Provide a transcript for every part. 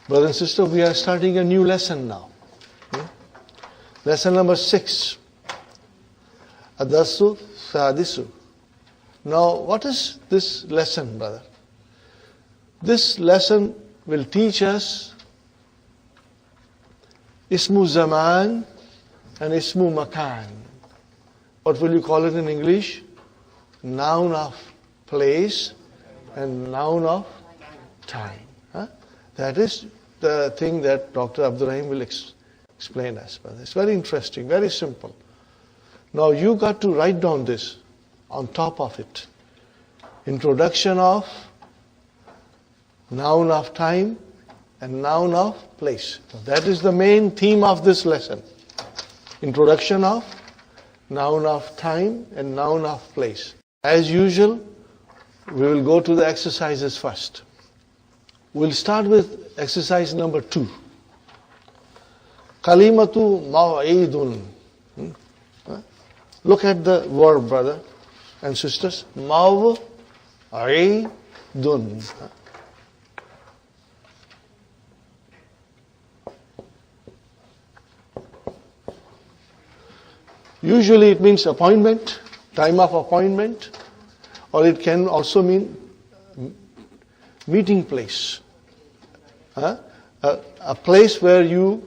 Brothers and sisters, we are starting a new lesson now. Lesson number 6. Adarsu Sadisu. Now, what is this lesson, brother? This lesson will teach us Ismu Zaman and Ismu Makan. What will you call it in English? Noun of place and noun of time. That is the thing that Dr. Abdur Rahim will explain us. But it's very interesting, very simple. Now you got to write down this on top of it. Introduction of noun of time and noun of place. So that is the main theme of this lesson. Introduction of noun of time and noun of place. As usual, we will go to the exercises first. We'll start with exercise number 2. Kalimatu maw'idun. Look at the verb, brother and sisters. Maw'idun. Usually it means appointment, time of appointment, or it can also mean meeting place. A place where you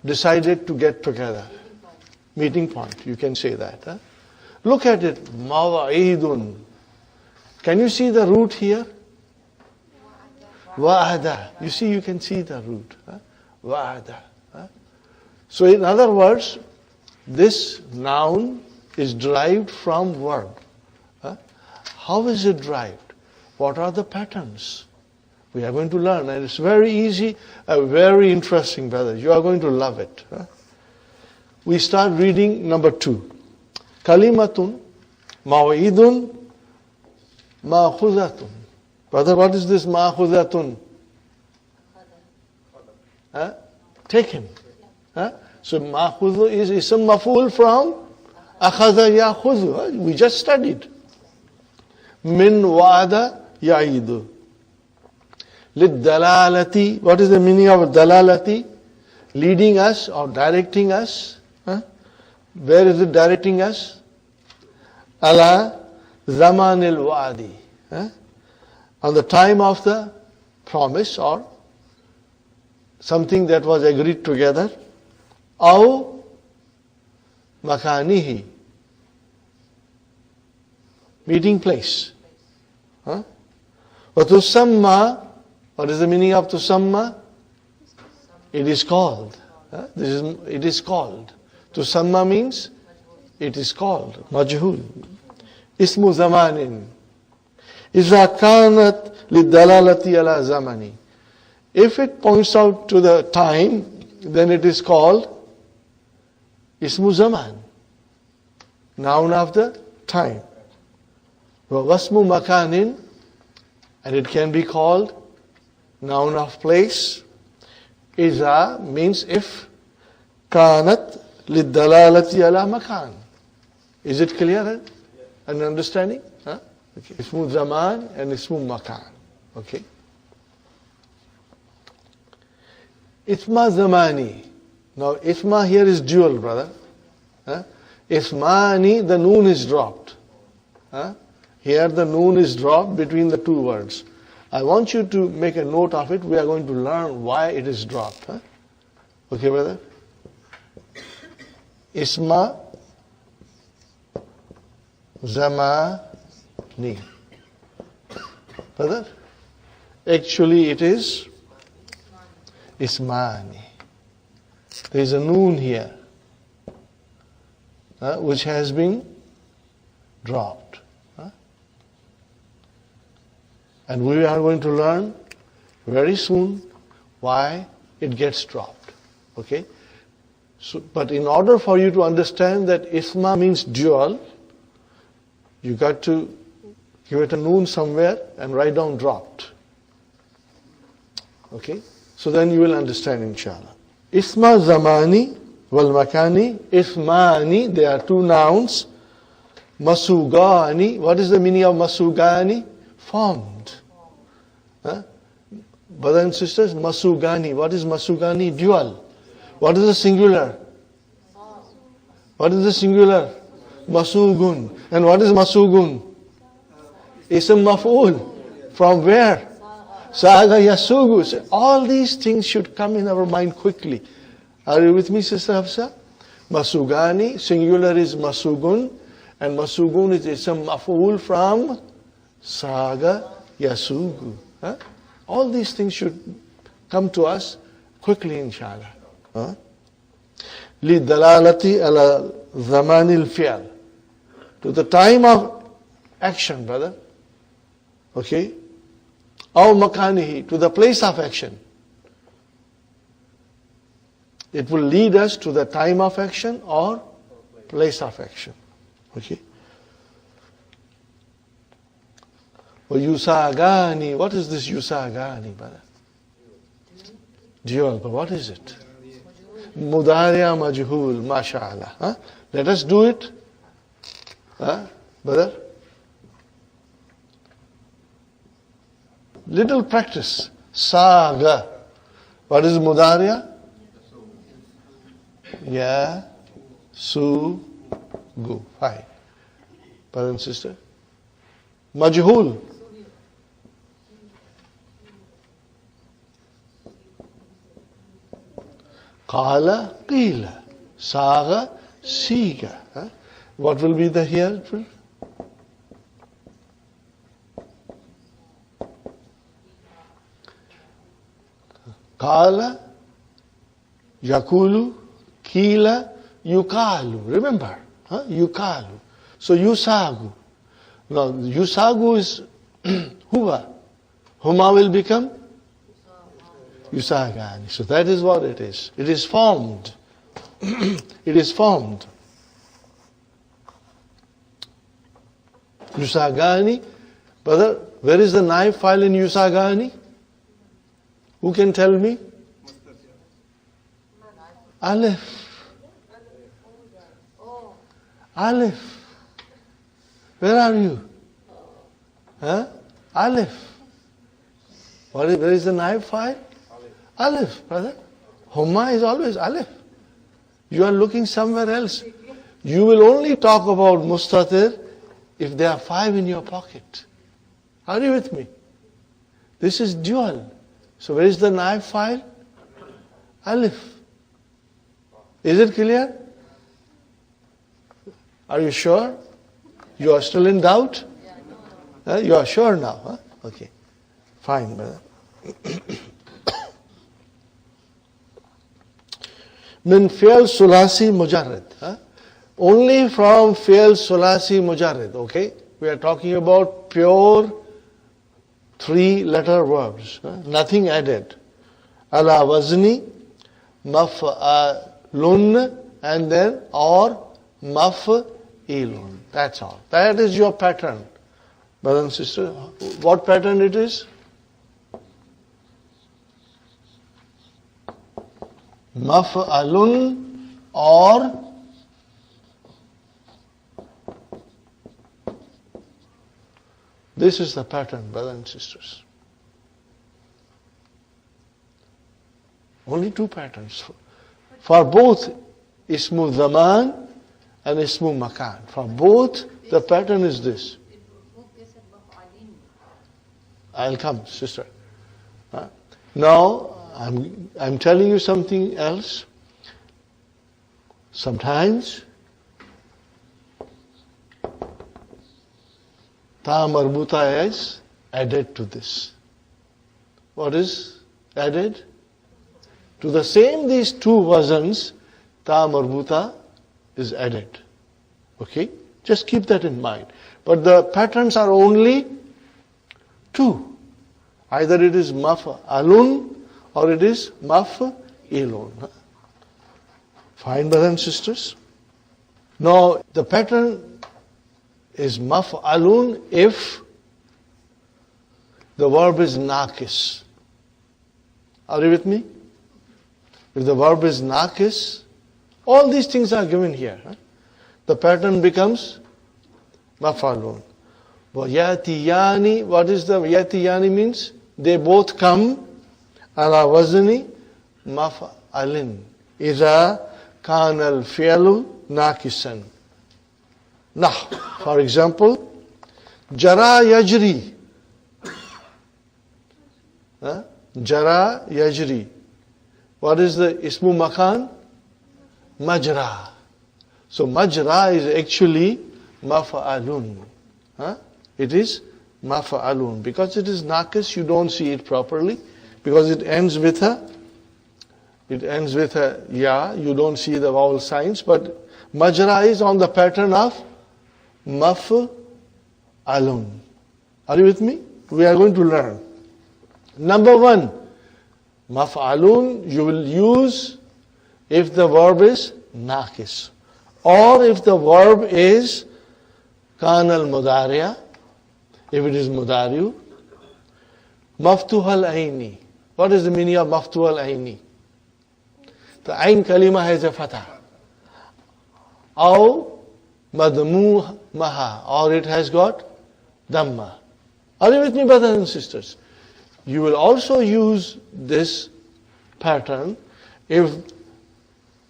decided to get together. Meeting point, you can say that. Look at it, mawa'idun. Can you see the root here? Wa'ada. You see, you can see the root. Wa'ada. So in other words, this noun is derived from verb. How is it derived? What are the patterns? We are going to learn, and it's very easy, very interesting, brother. You are going to love it. We start reading number 2. Kalimatun maw'idun ma'khuzatun. Brother, what is this ma'khuzatun? Taken. So ma'khuzu is ism maf'ul from akhadha ya'khudhu. We just studied. Min wa'ada ya'idu. Lid-dalalati. What is the meaning of dalalati? Leading us or directing us. Where is it directing us? Ala zamanil wa'adi. On the time of the promise or something that was agreed together. Aw makanihi. Meeting place. Wa tusamma. What is the meaning of tusamma? It is called. It is called. Tusamma means it is called. Majhul. Ismu zamanin. Iza kanat lidalalati ala zamani. If it points out to the time, then it is called Ismu zaman. Noun of the time. Wasmu makanin. And it can be called noun of place. Iza means if. Kanat lidalalati ala makan. Is it clear and understanding? Okay. Ismu zaman and ismu makan. Okay. Isma zamani. Now isma here is dual, brother. Ismani, the noon is dropped. Here the noon is dropped between the two words. I want you to make a note of it. We are going to learn why it is dropped. Okay, brother? Isma zamani. Brother? Actually it is Ismani. There is a noon here, which has been dropped. And we are going to learn very soon why it gets dropped. Okay? So, but in order for you to understand that Isma means dual, you got to give it a noon somewhere and write down dropped. Okay? So then you will understand, inshallah. Isma zamani wal makani. Ismani, they are two nouns. Masugani. What is the meaning of masugani? Formed. Brothers and sisters, masugani. What is masugani? Dual. What is the singular? What is the singular? Masugun. And what is masugun? Ism maf'ul. From where? Saga yasugu. So all these things should come in our mind quickly. Are you with me, Sister Hafsa? Masugani, singular is masugun, and masugun is ism maf'ul from saga yasugu. Huh? All these things should come to us quickly, inshallah. Huh? لِدَلَالَةِ عَلَى زَمَانِ الْفِعْلِ. To the time of action, brother. Okay? أو مكانه, to the place of action. It will lead us to the time of action or place of action. Okay? Yusagani. What is this yusagani, brother? Dual, but what is it? Mudariya majhul, mashallah. Huh? Let us do it. Huh? Brother? Little practice. Saga. What is mudariya? Ya, su, gu. Fine. Brother and sister. Majhul. Qala, qila. Saga, siga. Huh? What will be the here? Qala, yakulu, kila, yukalu. Remember? Huh? Yukalu. So yusagu. Now, yusagu is huwa. Huma will become yusagani. So that is what it is. It is formed. It is formed. Yusagani. Brother, where is the knife file in yusagani? Who can tell me? Aleph. Aleph. Where are you? Huh? Aleph. Where is the knife file? Aleph, brother. Humma is always Aleph. You are looking somewhere else. You will only talk about mustatir if there are 5 in your pocket. Are you with me? This is dual. So where is the knife file? Aleph. Is it clear? Are you sure? You are still in doubt? You are sure now? Huh? Okay. Fine, brother. Min fi'l sulasi mujarrad. Only from fi'l sulasi mujarrad. Okay? We are talking about pure 3-letter verbs. Nothing added. Ala wazni, maf'alun, and then or maf'ilun. That's all. That is your pattern. Brother and sister, what pattern it is? Maf'alun or this is the pattern, brothers and sisters. Only 2 patterns. For both ismu zaman and ismu makan. For both, the pattern is this. I'll come, sister. Now, I'm telling you something else. Sometimes, ta marbuta is added to this. What is added? To the same these 2 wazans, ta marbuta is added. Okay? Just keep that in mind. But the patterns are only 2. Either it is maf'alun or it is maf'ilun. Fine, brothers and sisters? Now, the pattern is maf'alun if the verb is naqis. Are you with me? If the verb is naqis, all these things are given here. The pattern becomes maf'alun. Yatiyani, what is the yatiyani means? They both come ala wazni maf'alin idha kana al-fi'lu naqisan. Now, for example, jara yajri. Jara yajri. What is the ismu makan? Majra. So majra is actually maf'alun. It is maf'alun. Because it is naqis, you don't see it properly. Because it ends with a ya, you don't see the vowel signs. But majra is on the pattern of maf'alun. Are you with me? We are going to learn. Number one, maf'alun you will use if the verb is naqis. Or if the verb is kana al-mudariya, if it is mudariyu. Maftuh al-aini. What is the meaning of maftuh al-aini? The ain kalima has a fatah. Aw madmumaha, or it has got dhamma. Are you with me, brothers and sisters? You will also use this pattern if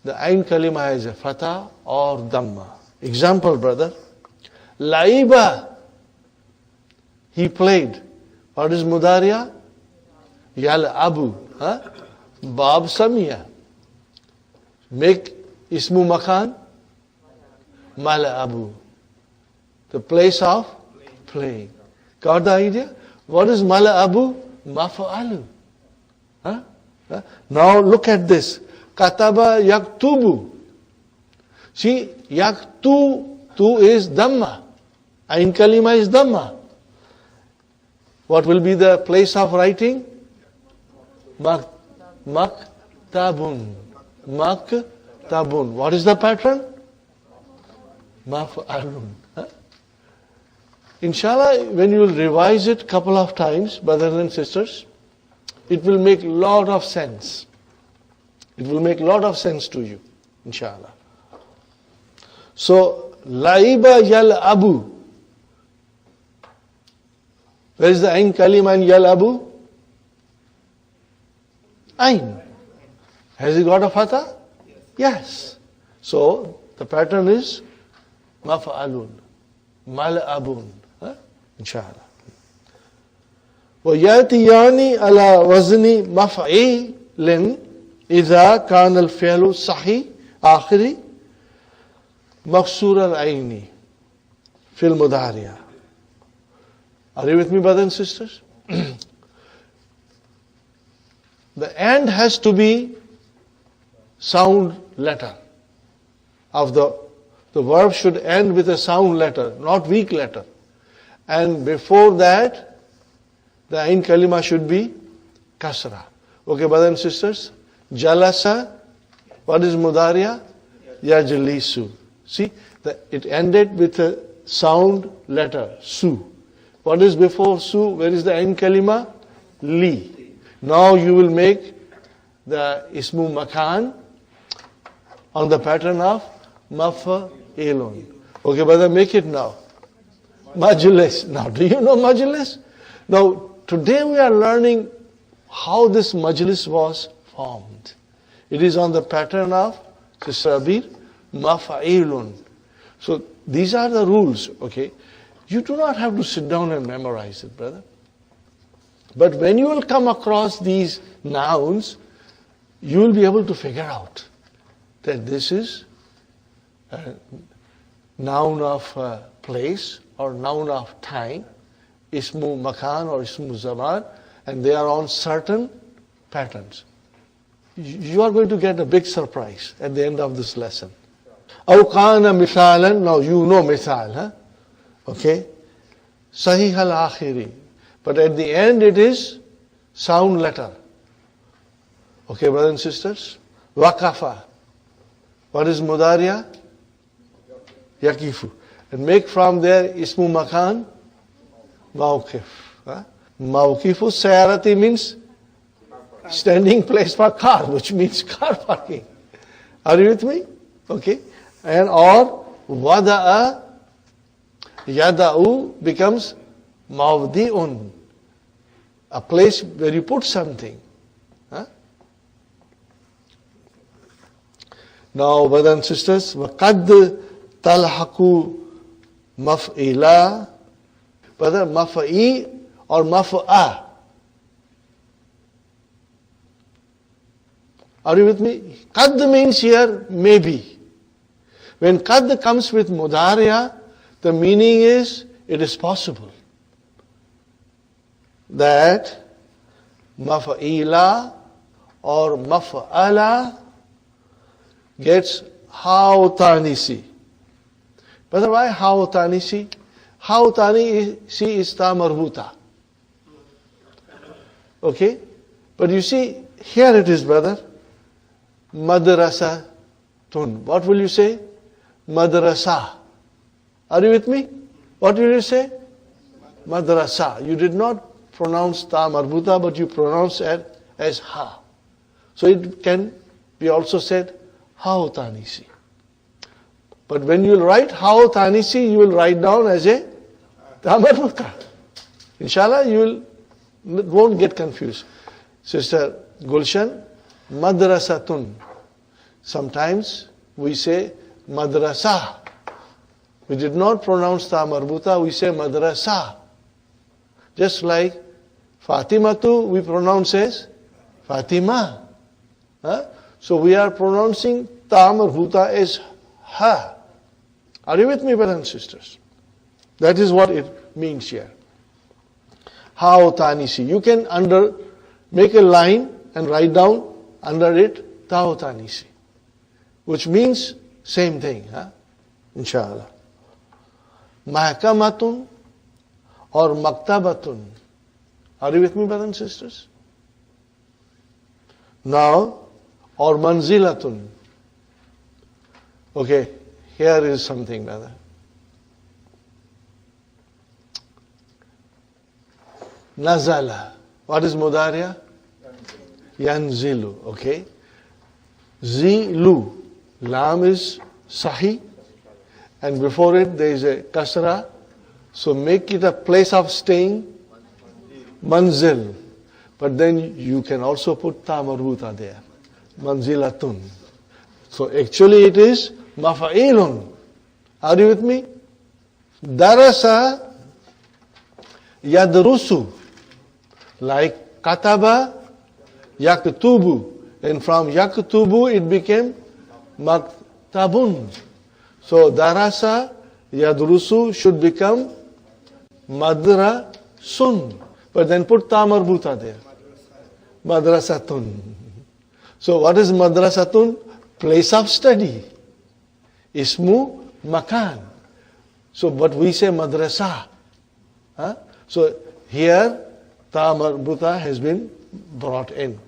the ain kalima has a fatah or dhamma. Example, brother. Laiba, he played. What is mudariya? Yal abu. Bab samiya. Make ismu makan mal abu. The place of playing. Got the idea? What is mal abu? Maf'alu. Now look at this. Kataba yaktubu. See, tu is dhamma. Ain kalima is dhamma. What will be the place of writing? Maktabun. Maktabun. What is the pattern? Maf'alun. Inshallah, when you will revise it couple of times, brothers and sisters, it will make lot of sense. It will make lot of sense to you, inshallah. So, laiba yal abu. Where is the ain kalima in yal abu? Ain. Has it got a fatah? Yes. So, the pattern is maf'alun, mal'abun. Inshallah. وَيَأْتِيَانِ عَلَى وَزْنِ مَفْعِيلٍ إِذَا كَانَ الْفِعْلُ صَحِيحَ آخِرِ مَقْصُورَ الْعَيْنِ فِي الْمُضَارِعَ. Are you with me, brothers and sisters? The end has to be sound letter. Of the verb should end with a sound letter, not weak letter. And before that, the ain kalima should be kasra. Okay, brothers and sisters? Jalasa, what is mudariya? Yajlisu. See, it ended with a sound letter, su. What is before su? Where is the ain kalima? Li. Now you will make the ismu makan on the pattern of maf'ilun. Okay, brother, make it now. Majlis. Now, do you know majlis? Now, today we are learning how this majlis was formed. It is on the pattern of, Sister Abir, maf'ilun. So, these are the rules, okay? You do not have to sit down and memorize it, brother. But when you will come across these nouns, you will be able to figure out that this is a noun of place or noun of time, ismu makan or ismu zaman, and they are on certain patterns. You are going to get a big surprise at the end of this lesson. أو كان مثالا, now you know mithal, huh? Okay? Sahih al-akhiri. But at the end it is sound letter. Okay, brothers and sisters? Waqafa. What is mudariya? Yakifu. And make from there ismu makan, mawqif. Mawqifu sayarati means standing place for car, which means car parking. Are you with me? Okay. And or wada'a, yada'u becomes mawdi'un, a place where you put something. Now, brothers and sisters, وَقَدْ تَلْحَقُ مَفْعِلًا. Whether maf'i or maf'a. Are you with me? Qad means here maybe. When qad comes with mudariya, the meaning is it is possible that maf'ila or maf'ala gets how tanisi. But why how tanisi? How tanisi is ta marbuta. Okay? But you see, here it is, brother. Madrasa tun. What will you say? Madrasa. Are you with me? What will you say? Madrasa. You did not pronounce ta marbuta, but you pronounce it as ha. So it can be also said how tanisi. But when you write how tanisi, you will write down as a ta marbuta. Inshallah, you won't get confused. Sister Gulshan, madrasatun. Sometimes we say madrasa. We did not pronounce ta marbuta, we say madrasa. Just like Fatimatu, we pronounce as Fatima. So we are pronouncing ta marbuta as ha. Are you with me, brothers and sisters? That is what it means here. How tanisi. You can make a line and write down under it ta tanisi, which means same thing. Insha'Allah. Mahkamatun or maktabatun. Are you with me, brothers and sisters? Now, or manzilatun. Okay, here is something, brother. Nazala. What is mudariya? Yanzilu. Okay. Zilu. Lam is sahi. And before it there is a kasra. So make it a place of staying. Manzil. But then you can also put ta marbuta there. Manzilatun. So actually it is mafa'ilun. Are you with me? Darasa yadrusu. Like kataba yaktubu. And from yaktubu it became maktabun. So darasa yadrusu should become madrasun. But then put ta marbuta there. Madrasatun. So what is madrasatun? Place of study. Ismu makan. So but we say madrasa. So here ta marbuta has been brought in.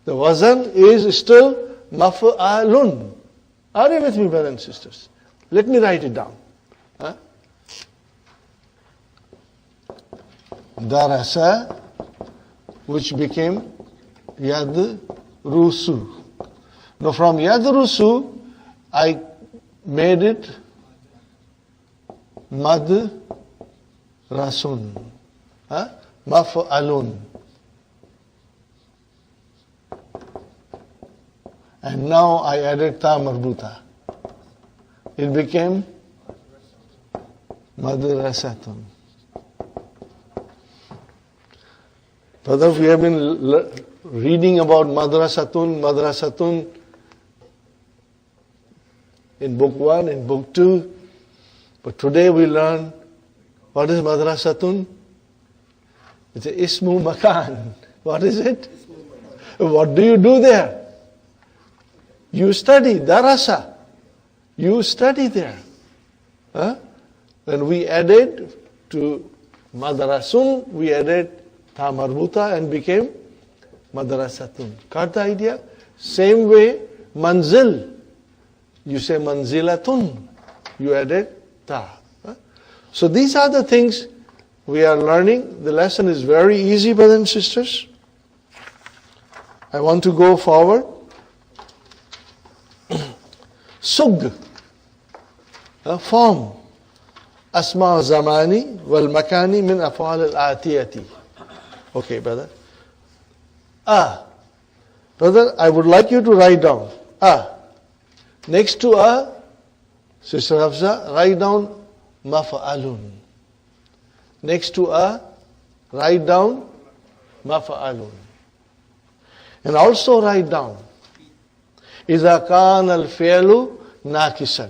The wazan is still maf'alun. Are you with me, brothers and sisters? Let me write it down. Darasa, which became yadrusu. Now from yadrusu, I made it madrasun. Maf'alun. And now I added ta marbuta. It became madrasatun. Brother, we have been reading about madrasatun in book 1, in book 2. But today we learn what is madrasatun. It's a ismu makan. What is it? What do you do there? You study, darasa. You study there. When we added to madrasun, we added ta marbuta and became madrasatun. Got the idea? Same way, manzil. You say manzilatun. You added ta. So these are the things we are learning. The lesson is very easy, brothers and sisters. I want to go forward. Sug. Form. Asma zamani wal makani min af'al al-atiyati. Okay, brother. Brother, I would like you to write down. Next to a, Sister Hafsa, write down maf'alun. Next to a, write down maf'alun. And also write down إذا كان الفعل ناقصا.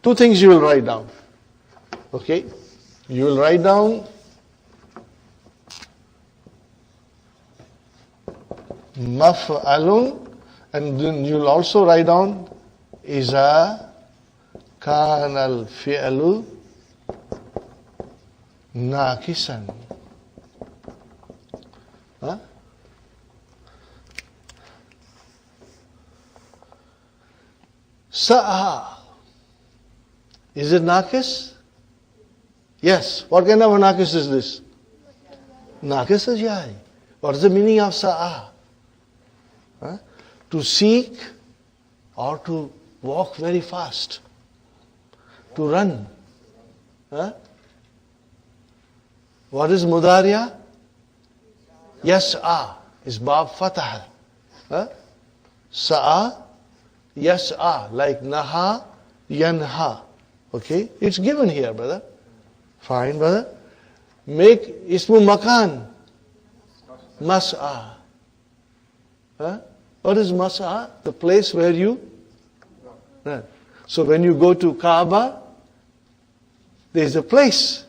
Two things you will write down. Okay? You will write down maf'alun, and then you will also write down إذا كان الفعل ناقصا. Huh? Sa'a. Is it naqis? Yes. What kind of a naqis is this? Naqis is yai. What is the meaning of sa'a? Huh? To seek or to walk very fast. To run. Huh? What is mudariya? Yas'a is bab fatah. Huh? Sa'a, yas'a, like naha, yanha. Okay? It's given here, brother. Fine, brother. Make ismu makan. Mas'a. Huh? What is mas'a? The place where you run. So when you go to Kaaba, there is a place.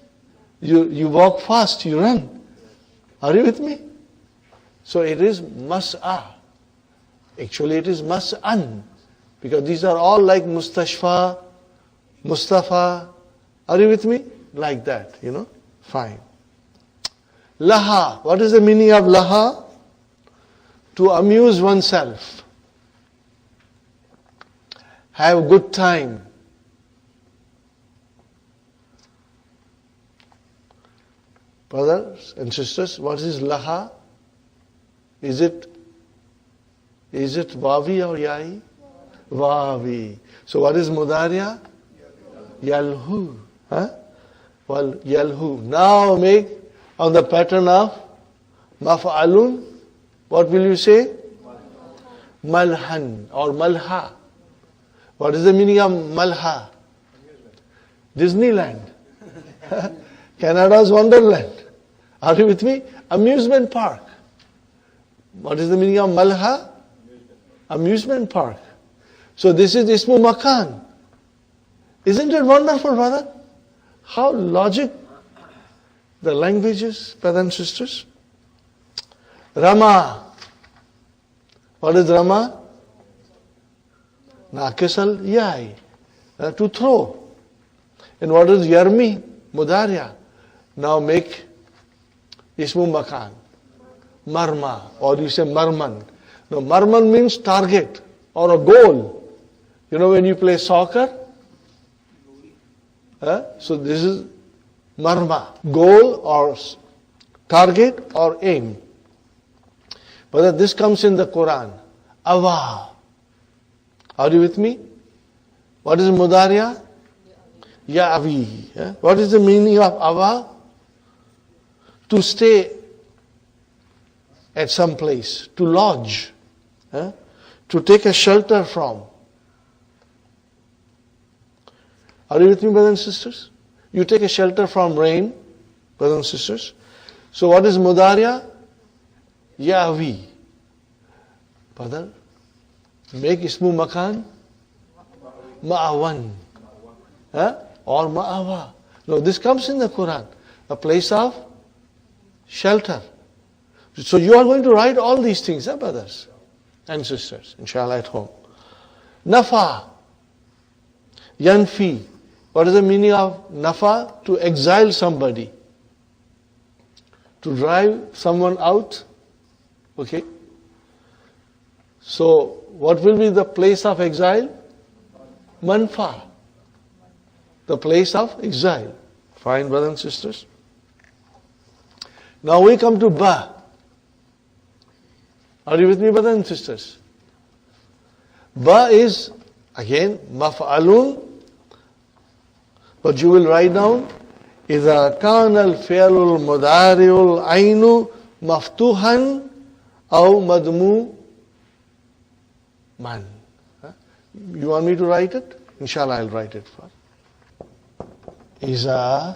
You walk fast, you run. Are you with me? So it is mas'a. Actually it is mas'an. Because these are all like mustashfa, Mustafa. Are you with me? Like that, Fine. Laha. What is the meaning of laha? To amuse oneself. Have a good time. Brothers and sisters, what is laha? Is it wavi or yai? Wavi. So what is mudariya? Yalhu. Huh? Well, yalhu. Now make on the pattern of maf'alun. What will you say? Malhan or malha. What is the meaning of malha? Disneyland. Canada's Wonderland. Are you with me? Amusement park. What is the meaning of malha? Amusement park. So this is ismu makan. Isn't it wonderful, brother? How logic the language is, brothers and sisters. Rama. What is Rama? Naqis al yai. To throw. And what is yarmi? Mudariya. Now make ismu makan. Marma. Or you say marman. Now marman means target or a goal. When you play soccer, so this is marma, goal or target or aim. But this comes in the Quran. Awa. Are you with me? What is mudariya? Ya'avi. What is the meaning of awa? To stay at some place, to lodge, to take a shelter from. Are you with me, brothers and sisters? You take a shelter from rain, brothers and sisters. So what is mudariya? Ya'avi. Brother, make ismu makan ma'awan. Or ma'awa. No, this comes in the Quran. A place of shelter. So you are going to write all these things, brothers and sisters, inshallah, at home. Nafa. Yanfi. What is the meaning of nafa? To exile somebody. To drive someone out. Okay. So, what will be the place of exile? Manfa. The place of exile. Fine, brothers and sisters. Now we come to ba. Are you with me, brothers and sisters? Ba is, again, maf'alun. But you will write down, إذا كان الفعل المضارع العين مفتوحا أو مضموما. You want me to write it? Inshallah, I'll write it first. إذا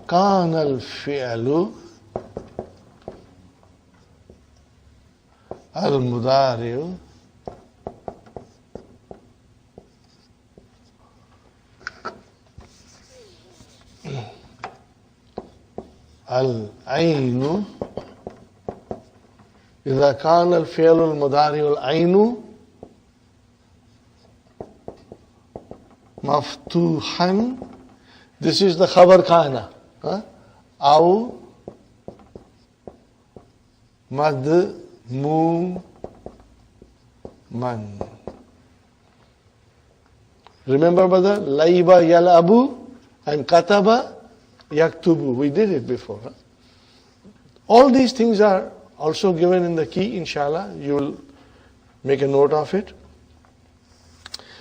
كان الفعل المضارع العين إذا كان الفعل المضارع العين مفتوحا, this is the khabar kana, أو مضموما. Remember, brother, laiba yalabu and kataba yaktubu. We did it before. All these things are also given in the key, inshallah. You will make a note of it.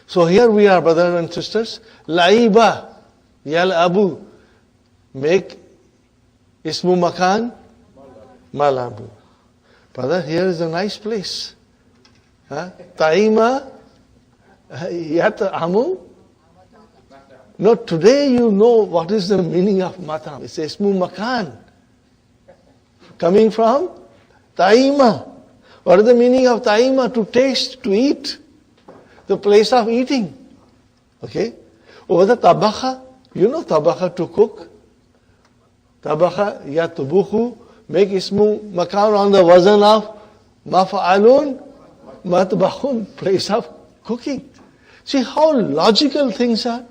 So here we are, brothers and sisters. Laiba yalabu. Make ismu makan malabu. Brother, here is a nice place. Taima yat'amu. No, today you know what is the meaning of matam. It's ismu makan. Coming from taima. What is the meaning of taima? To taste, to eat. The place of eating. Okay? Over the tabakha. You know tabakha, to cook. Tabakha yatbuhu. Make ismu makan on the wazan of maf'alun matbahun. Place of cooking. See how logical things are.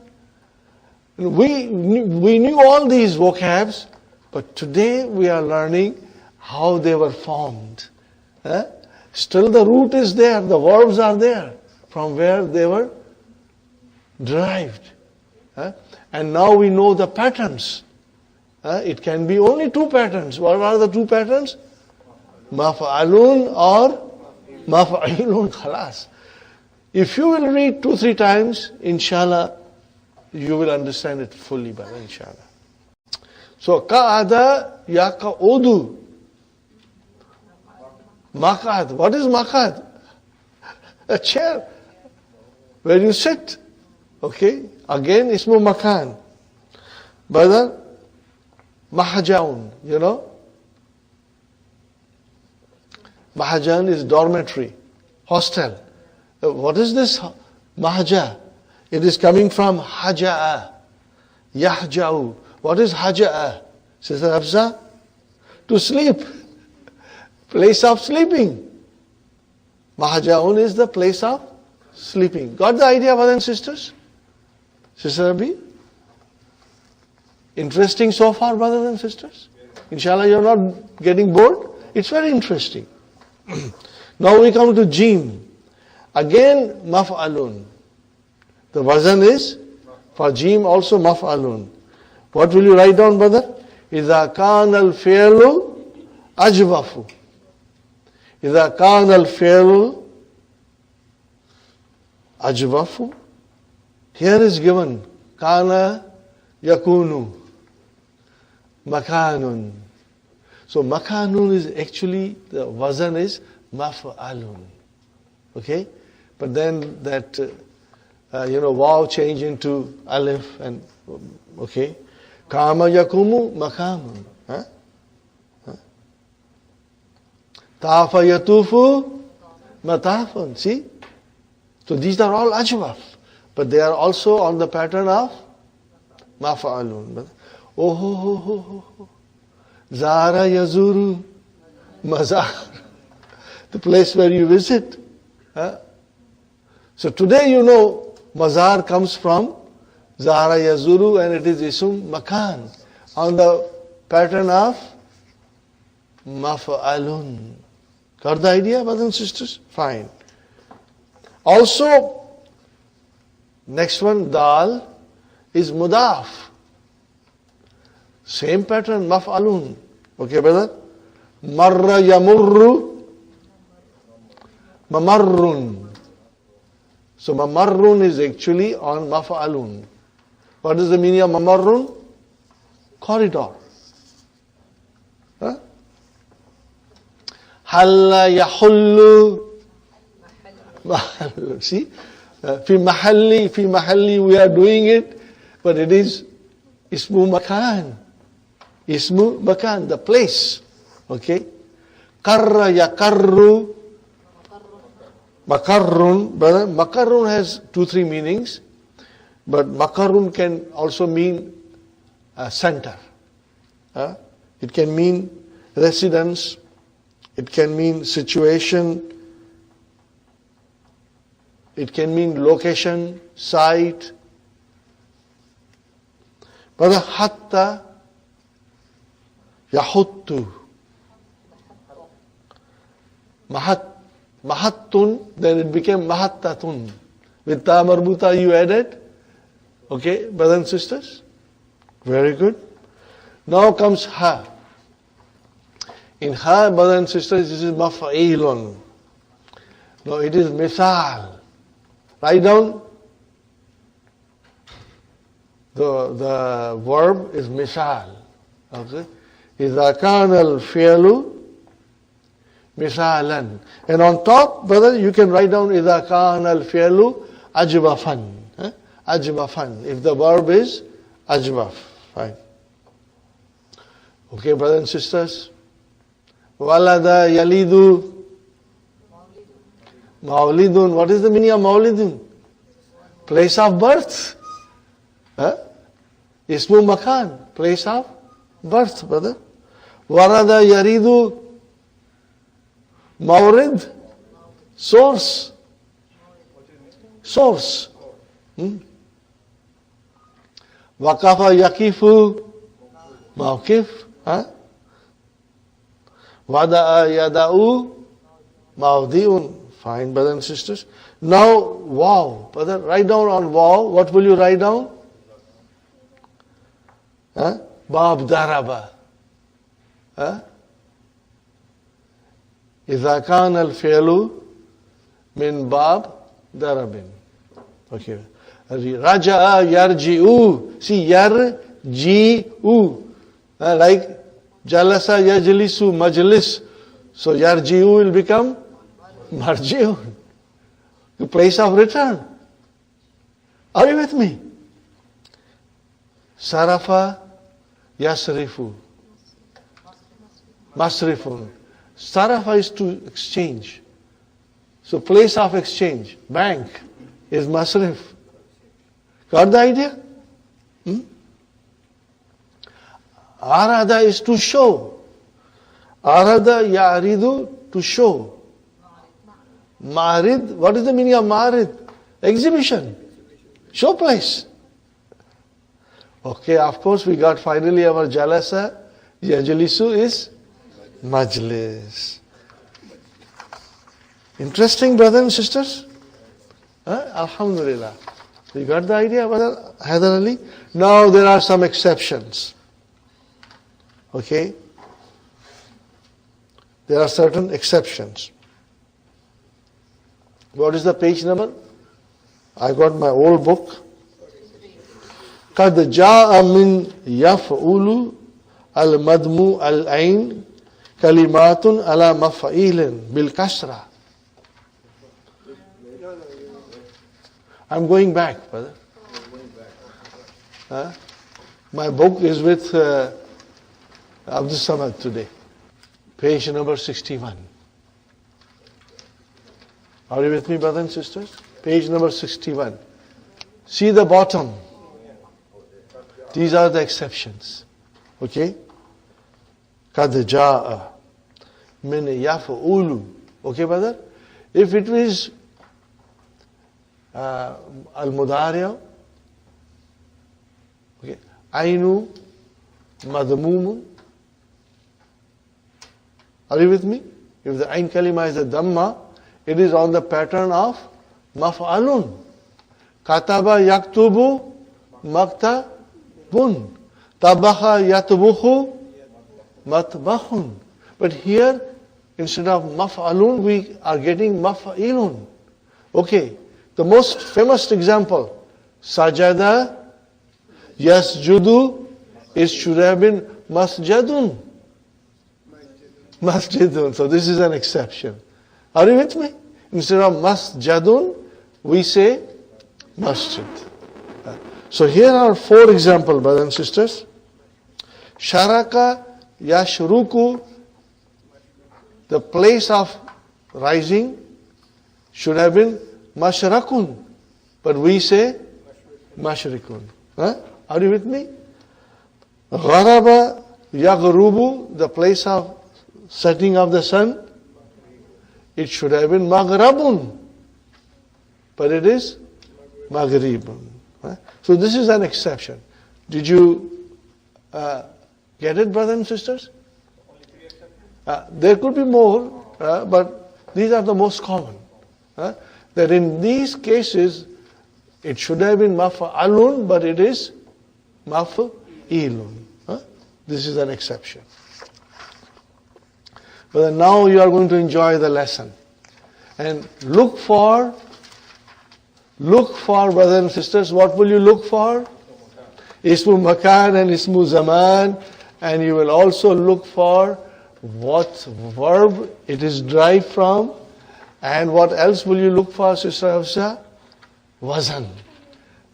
We knew all these vocabs, but today we are learning how they were formed. Still the root is there, the verbs are there, from where they were derived. And now we know the patterns. It can be only two patterns. What are the two patterns? Maf'alun or maf'ilun, khalas. If you will read 2-3 times, inshallah, you will understand it fully, brother, inshallah. So, ka'ada yaka'udu. Maq'ad. What is maq'ad? A chair where you sit. Okay? Again, ismu makan. Brother, mahajaun, you know? Mahajan is dormitory, hostel. What is this mahaja? It is coming from haja'a, yahja'u. What is haja'a? Sister Hafsa? To sleep. Place of sleeping. Mahaja'un is the place of sleeping. Got the idea, brothers and sisters? Sister Abi? Interesting so far, brothers and sisters? Inshallah, you're not getting bored? It's very interesting. Now we come to Jim. Again, maf'alun. The wazan is, for Jim also maf'alun. What will you write down, brother? إِذَا كَانَ الْفِعْلُ أَجْوَفُ. إِذَا كَانَ الْفِعْلُ أَجْوَفُ. Here is given, كَانَ يَكُونُ مَكَانٌ. So makanun is actually, the wazan is maf'alun. Okay? But then that, waw change into alif and, okay? Kama yakumu makamun. Tafa yatufu matafun. See? So these are all ajwaf. But they are also on the pattern of maf'alun. Oh, ho, ho, ho, ho. Zara yazuru mazar. The place where you visit. So today you know mazar comes from Zara yazuru and it is ism makan. On the pattern of maf'alun. Got the idea, brothers and sisters? Fine. Also, next one, dal, is mudaf. Same pattern, maf'alun. Okay, brother? Marra yamurru, mamarrun. So mamarrun is actually on maf'alun. What is the meaning of mamarrun? Corridor. Halla yahullu See? Fi mahalli, we are doing it, but it is ismu makan. Ismu makan, the place. Okay? Karra yakarru. Makarrun, brother. Makarrun has 2-3 meanings, but makarrun can also mean center. It can mean residence. It can mean situation. It can mean location, site. Brother, hatta yahuttu. Mahattun, then it became mahattatun. With ta marbuta you added. Okay, brothers and sisters? Very good. Now comes ha. In ha, brothers and sisters, this is maf'ilun. No, it is misal. Write down. The verb is misal. Okay? إذا كان الفعل مثالا. And on top, brother, you can write down إذا كان الفعل أجبفا. Ajbafan. If the verb is ajbaf. Fine. Okay, brothers and sisters. Walada yalidu. Maulidun. What is the meaning of maulidun? Place of birth. Ismu makan. Place of birth, brother. Warada yaridu. Mawrid. Source. Source. Waqafa yaqifu. Mawqif. Wada'a yada'u. Mawdi'un. Fine, brothers and sisters. Now, wow. Brother, write down on wow. What will you write down? Bab daraba. إذا كان الفعل من باب darabin. Okay. Raja'a yarji'u. See, yarji'u. Like jalasa yajlisu, majlis. So yarji'u will become marji'un. The place of return. Are you with me? Sarafa yasrifu. Masrifun. Sarafa is to exchange. So place of exchange, bank, is masrif. Got the idea? Arada is to show. Arada ya'ridu, to show. Ma'rid, what is the meaning of ma'rid? Exhibition. Show place. Okay, of course we got finally our jalasa. Yajlisu is majlis. Interesting, brothers and sisters? Alhamdulillah. You got the idea, brother Haidar Ali? Now there are some exceptions. Okay? There are certain exceptions. What is the page number? I got my old book. قد جاء من يفعل المدموع العين كلمات على مفعيل بالكسرة. I'm going back, brother. My book is with Abdul Samad today. Page number 61. Are you with me, brothers and sisters? Page number 61. See the bottom. These are the exceptions. Okay? قَدْ جَاءَ مِنْ يَفْعُلُ. Okay, brother? If it is al-mudariya, okay, ainu madmumun. Are you with me? If the ain kalima is a dhamma, it is on the pattern of maf'alun. Kataba yaktubu maktabun. Tabaha yatbuhu matbahun. But here, instead of maf'alun, we are getting maf'ilun. Okay. The most famous example, sajada, yasjudu, should have been masjadun. Masjidun. So this is an exception. Are you with me? Instead of masjadun, we say masjid. So here are 4 examples, brothers and sisters. Sharaka yashruku, the place of rising should have been mashrakun, but we say mashrikun. Are you with me? Gharaba yaghrubu, the place of setting of the sun, it should have been maghrabun, but it is maghribun. So this is an exception. Did you get it, brothers and sisters? There could be more, but these are the most common. That in these cases, it should have been maf'alun, but it is maf'ilun. This is an exception. But now you are going to enjoy the lesson. And look for, brothers and sisters, what will you look for? Ismu makan and ismu zaman. And you will also look for what verb it is derived from. And what else will you look for, Sister Hafsa? Wazan.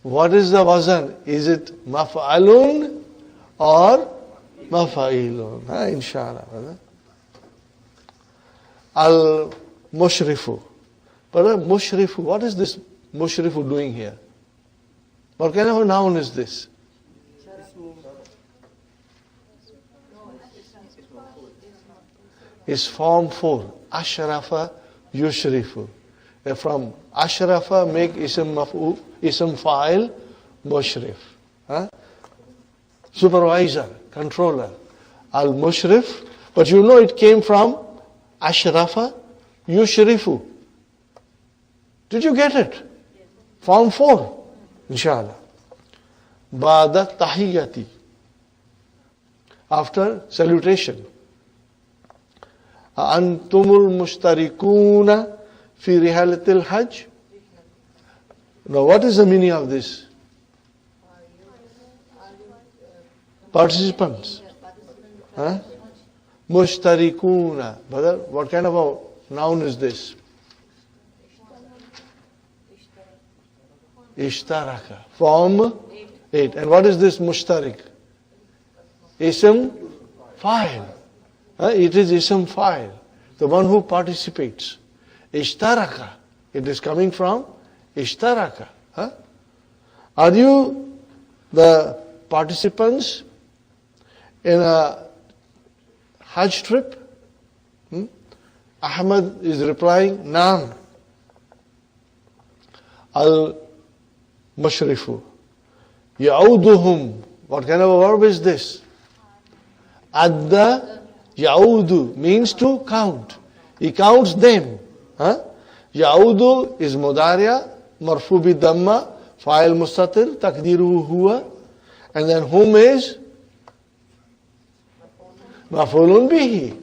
What is the wazan? Is it maf'alun or maf'ilun? Insha'Allah. Al-mushrifu. But mushrifu, what is this mushrifu doing here? What kind of a noun is this? It's form 4. Ashrafa yushrifu. From ashrafa make ism fa'il mushrif. Supervisor, controller. Al-mushrif. But you know it came from ashrafa yushrifu. Did you get it? Form 4. Insha'Allah. Ba'da tahiyyati. After salutation. Antumul mushtarikuna fi rihalatil hajj. Now what is the meaning of this? Participants. Mushtarikuna. Brother, what kind of a noun is this? Ishtaraka. Form 8. And what is this mushtarik? Ism fa'il. It is ism fa'il, the one who participates. Ishtaraka. It is coming from ishtaraka. Are you the participants in a Hajj trip? Ahmad is replying, Naam. Al-mushrifu. Ya'uduhum. What kind of a verb is this? Adda ya'udu means to count. He counts them. Ya'udu is mudariya, marfu bi dhamma, fa'il mustatir, takdiruhu huwa. And then whom is maf'ulun bihi.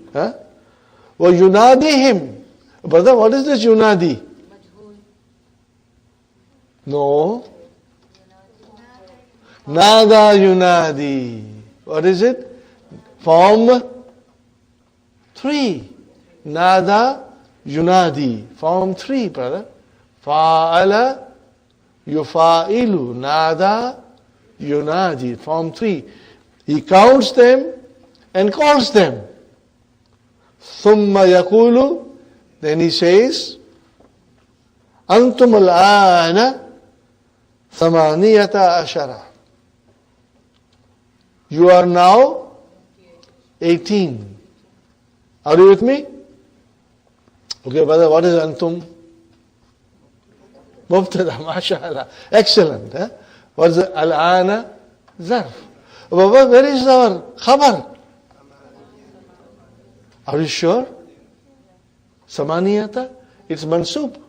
Wa yunadihim. Brother, what is this yunadi? No. Nada yunadi. What is it? Form 3. Nada yunadi. Form 3, brother. Fa'ala yufa'ilu. Nada yunadi. Form 3. He counts them and calls them. Thumma yakulu. Then he says, Antum al-ana thamaniyata ashara. You are now 18. Are you with me? Okay, brother, what is antum? Mubtada, mashallah. Excellent. What is al-ana? Zarf. Baba, where is our khabar? Are you sure? Samaniyata? It's mansub.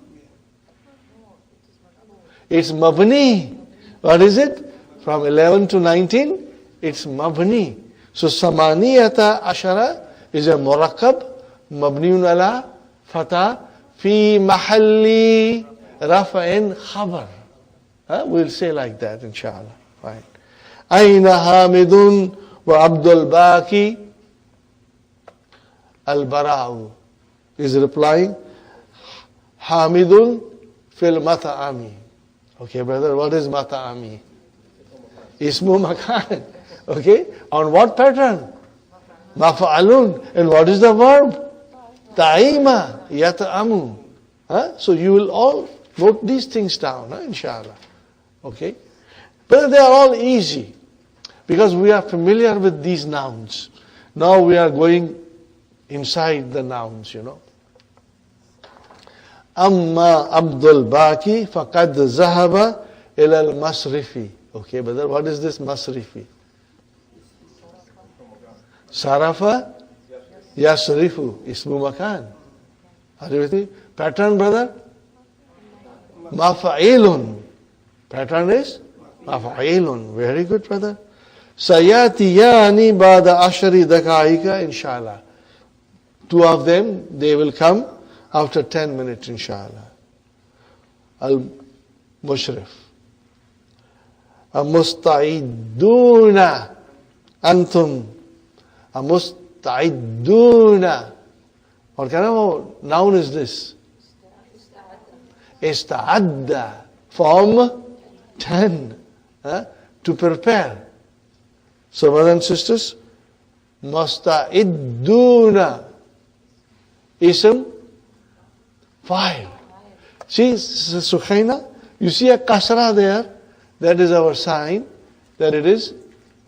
It's mabni. What is it? From 11 to 19, it's mabni. So samaniyata ashara is a murakkab, mabniun ala fata fi mahalli rafa'in khabar. We'll say like that, inshallah. Right. Aina Hamidun wa Abdul Baqi. Al-Bara'u is replying, Hamidun fil mata'ami. Okay, brother, what is mata'ami? Ismu makan. Okay, on what pattern? Maf'alun. And what is the verb? Ta'ima, yata'amu. So you will all note these things down, inshallah. Okay? But they are all easy because we are familiar with these nouns. Now we are going inside the nouns, Amma Abdul Baki faqad zahaba ila al-masrifi. Okay, brother, what is this masrifi? Sarafa yasrifu, ismu makan. Are you with me? Pattern, brother? Mafa'ilun. Pattern is mafa'ilun. Very good, brother. Sayatiyani ba'da ashari dakaika, inshallah. Two of them, they will come after 10 minutes, inshallah. Al-Mushrif. Musta'iduna. Antum. Musta'iduna. What kind of noun is this? Ista'adda. Form 10. To prepare. So, brothers and sisters, Musta'iduna. Ism fa'il. See, Sukhaina, you see a kasra there, that is our sign that it is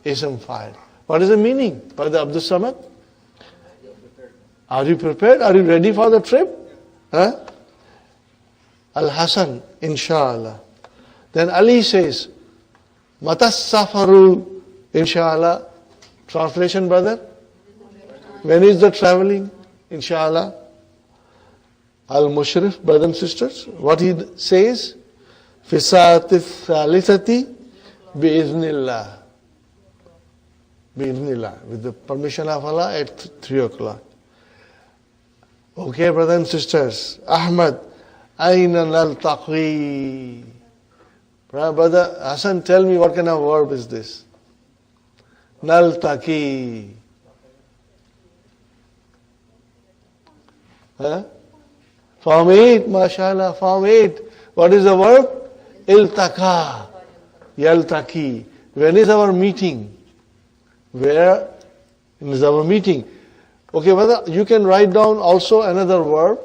ism fa'il. What is the meaning? Brother Abdul Samad? Are you prepared? Are you ready for the trip? Al-Hasan, inshallah. Then Ali says, Matas safaru, inshallah. Translation, brother? When is the traveling? Inshallah. Al-Mushrif, brothers and sisters, what he says, Fisatif Thalithati bi'idhnillah. Bi'idhnillah. With the permission of Allah at 3 o'clock. Okay, brothers and sisters. Ahmad, Aina naltaqi. Brother Hassan, tell me what kind of verb is this? Naltaqi. Form 8, mashallah, form 8. What is the verb? Iltaqa. Yaltaqi. When is our meeting? Where is our meeting? Okay, brother, you can write down also another verb.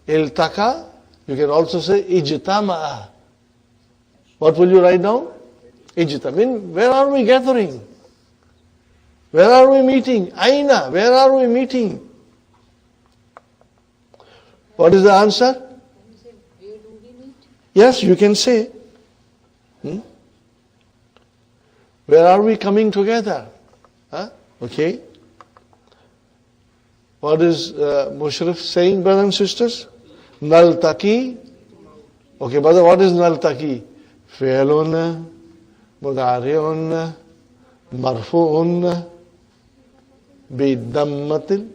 Iltaqa. You can also say ijtama'a. What will you write down? Ijtama. Where are we gathering? Where are we meeting? Aina. Where are we meeting? What is the answer? Can you say, where do we meet? Yes, you can say. Where are we coming together? Okay. What is Mushrif saying, brothers and sisters? Naltaqi. Okay, brother, what is naltaqi? Fi'lun, mudari'un, marfu'un, bidammatil,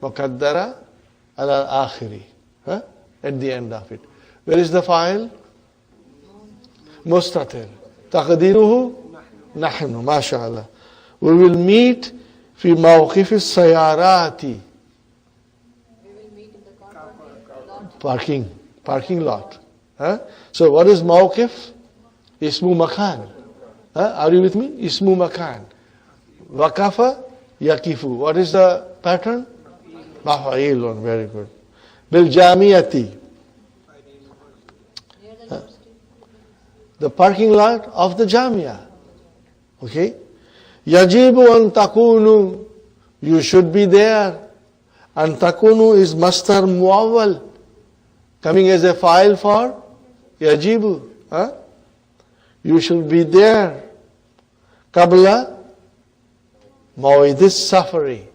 muqaddara, al-akhiri. At the end of it. Where is the file? Mustatir. Taqdiruhu? Nahnu. MashaAllah. We will meet fi mawqif as-sayarati. We will meet in the car Parking lot. So what is mawqif? Ismu makan. Are you with me? Ismu makan. Waqafa yakifu. What is the pattern? Maf'ilun. Very good. Bil jamiyati. The parking lot of the jamia. Okay? Yajibu an takunu. You should be there. An takunu is mastar muawwal. Coming as a file for yajibu. You should be there. Qabla mawidis safari.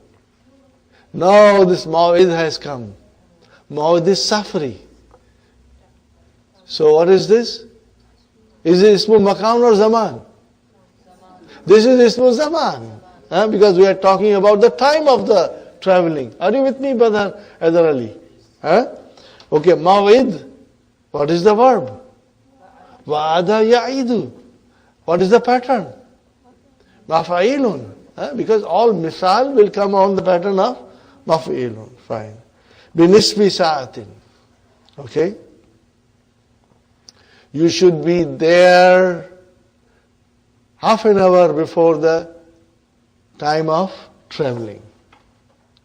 Now this mawid has come. Mawidis safari. So what is this? Is it ismu makan or zaman? This is ismu zaman. Because we are talking about the time of the traveling. Are you with me, brother Adar Ali? Okay, mawid. What is the verb? Wa'ada ya'idu. What is the pattern? Maf'ilun. Because all misal will come on the pattern of maf'ilun. Fine. Binisbi sa'atin. Okay? You should be there half an hour before the time of traveling.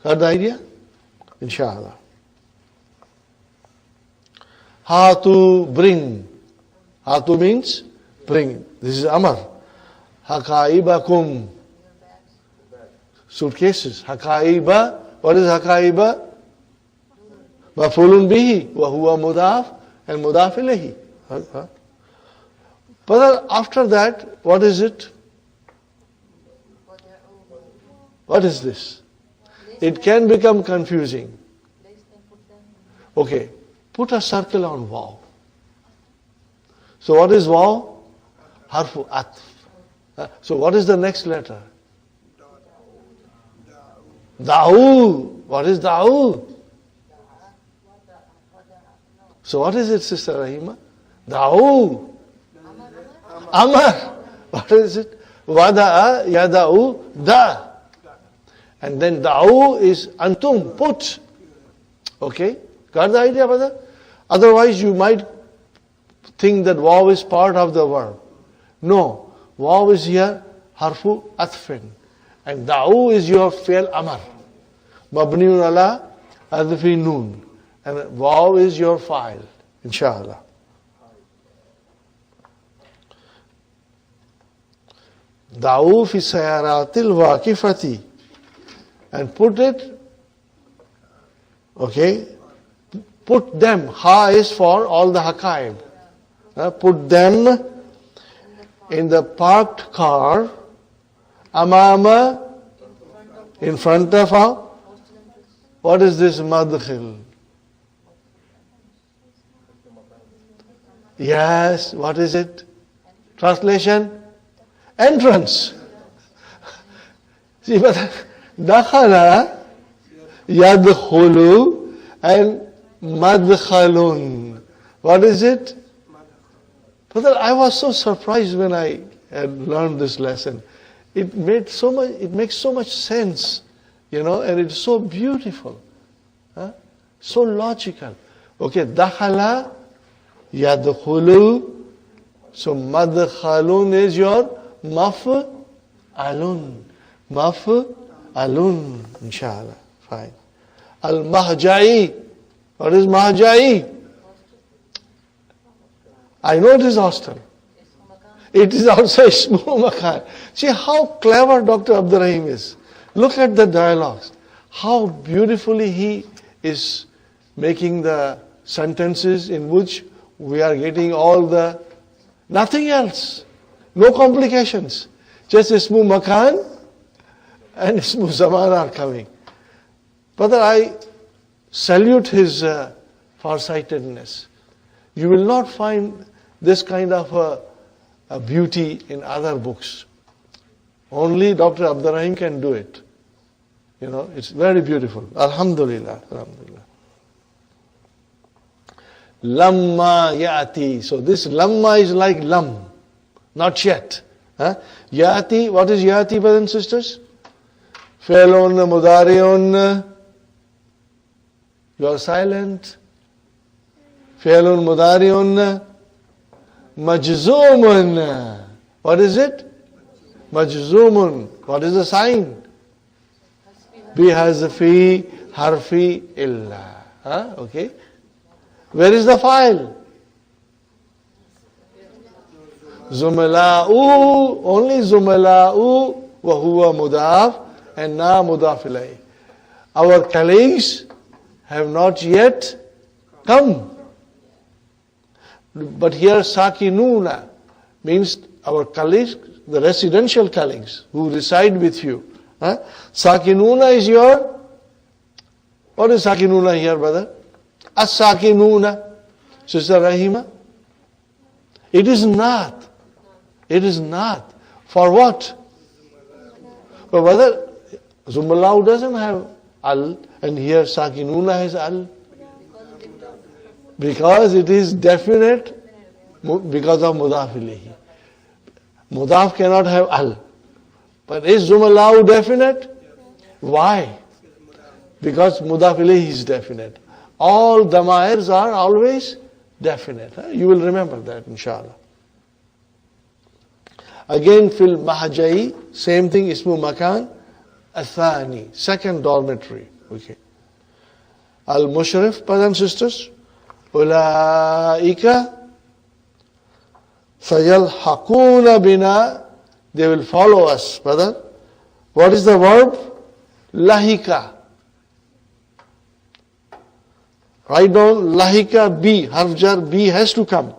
Got the idea? Insha'Allah. Hatu, bring. Hatu means bring. This is Amar. Hakaibakum. Suitcases. Hakaiba. What is Hakaiba? Mafulun bihi. Wa huwa mudaf and mudaf ilayhi. But after that, what is it? What is this? It can become confusing. Okay, put a circle on waw. So what is waw? Harfu atf. So what is the next letter? Da'u. What is da'u? So what is it, Sister Rahima? Da'u. Amar. What is it? Wada'a, yada'u, da. And then da'u is antum, put. Okay? Got the idea, brother? Otherwise you might think that waw is part of the verb. No. Waw is here harfu atfin. And da'u is your fi'l amar. Mabniun ala adfi noon. And waw is your file. Insha'Allah. Da'u fi sayaratil waqifati. And put it, okay, put them. Ha is for all the hakaib. Put them in the parked car, amama, in front of her. What is this madkhil? Yes, what is it? Translation? Entrance. See, but dakhala, yadkhulu, and madkhalun. What is it? Brother, I was so surprised when I had learned this lesson. It makes so much sense, and it's so beautiful. So logical. Okay, dakhala, yadkhulu. So madkhalun is your maf'alun. Maf'alun, inshallah. Fine. Al-mahja'i. What is mahja'i? I know it is hostel. It is also ismu makan. See how clever Dr. Abdur Rahim is. Look at the dialogues. How beautifully he is making the sentences in which we are getting all the, nothing else. No complications. Just ismu makan and ismu zaman are coming. Brother, I salute his farsightedness. You will not find this kind of a beauty in other books. Only Dr. Abdur Rahim can do it. It's very beautiful. Alhamdulillah. Alhamdulillah. Lamma ya'ati. So this lamma is like lam. Not yet. Ya'ati. What is ya'ati, brothers and sisters? Fi'lun mudari'un. You are silent. Fi'lun mudari'un. Majzumun. What is it? Majzumun. What is the sign? Bihazfi harfi illa. Okay. Where is the file? Zumala'u. Only zumala'u wa huwa mudaf and na mudaf ilay. Our colleagues have not yet come. But here sakinuna means our colleagues, the residential colleagues who reside with you. Sakinuna is your, what is sakinuna here, brother? As-sakinuna, Sister Rahima. It is not. It is not. For what? But brother, Zumalau doesn't have al, and here sakinuna has al. Because it is definite because of mudaf ilayhi. Mudaf cannot have al. But is Zumalau definite? Why? Because mudaf ilayhi is definite. All damairs are always definite. You will remember that, Insha'Allah. Again, fil mahajai, same thing, ismu makan, athani, second dormitory. Okay. Al-mushrif, brothers and sisters, ulaika sayalhaquna bina, they will follow us, brother. What is the verb? Lahika. Write down lahika bi, harf jar bi has to come.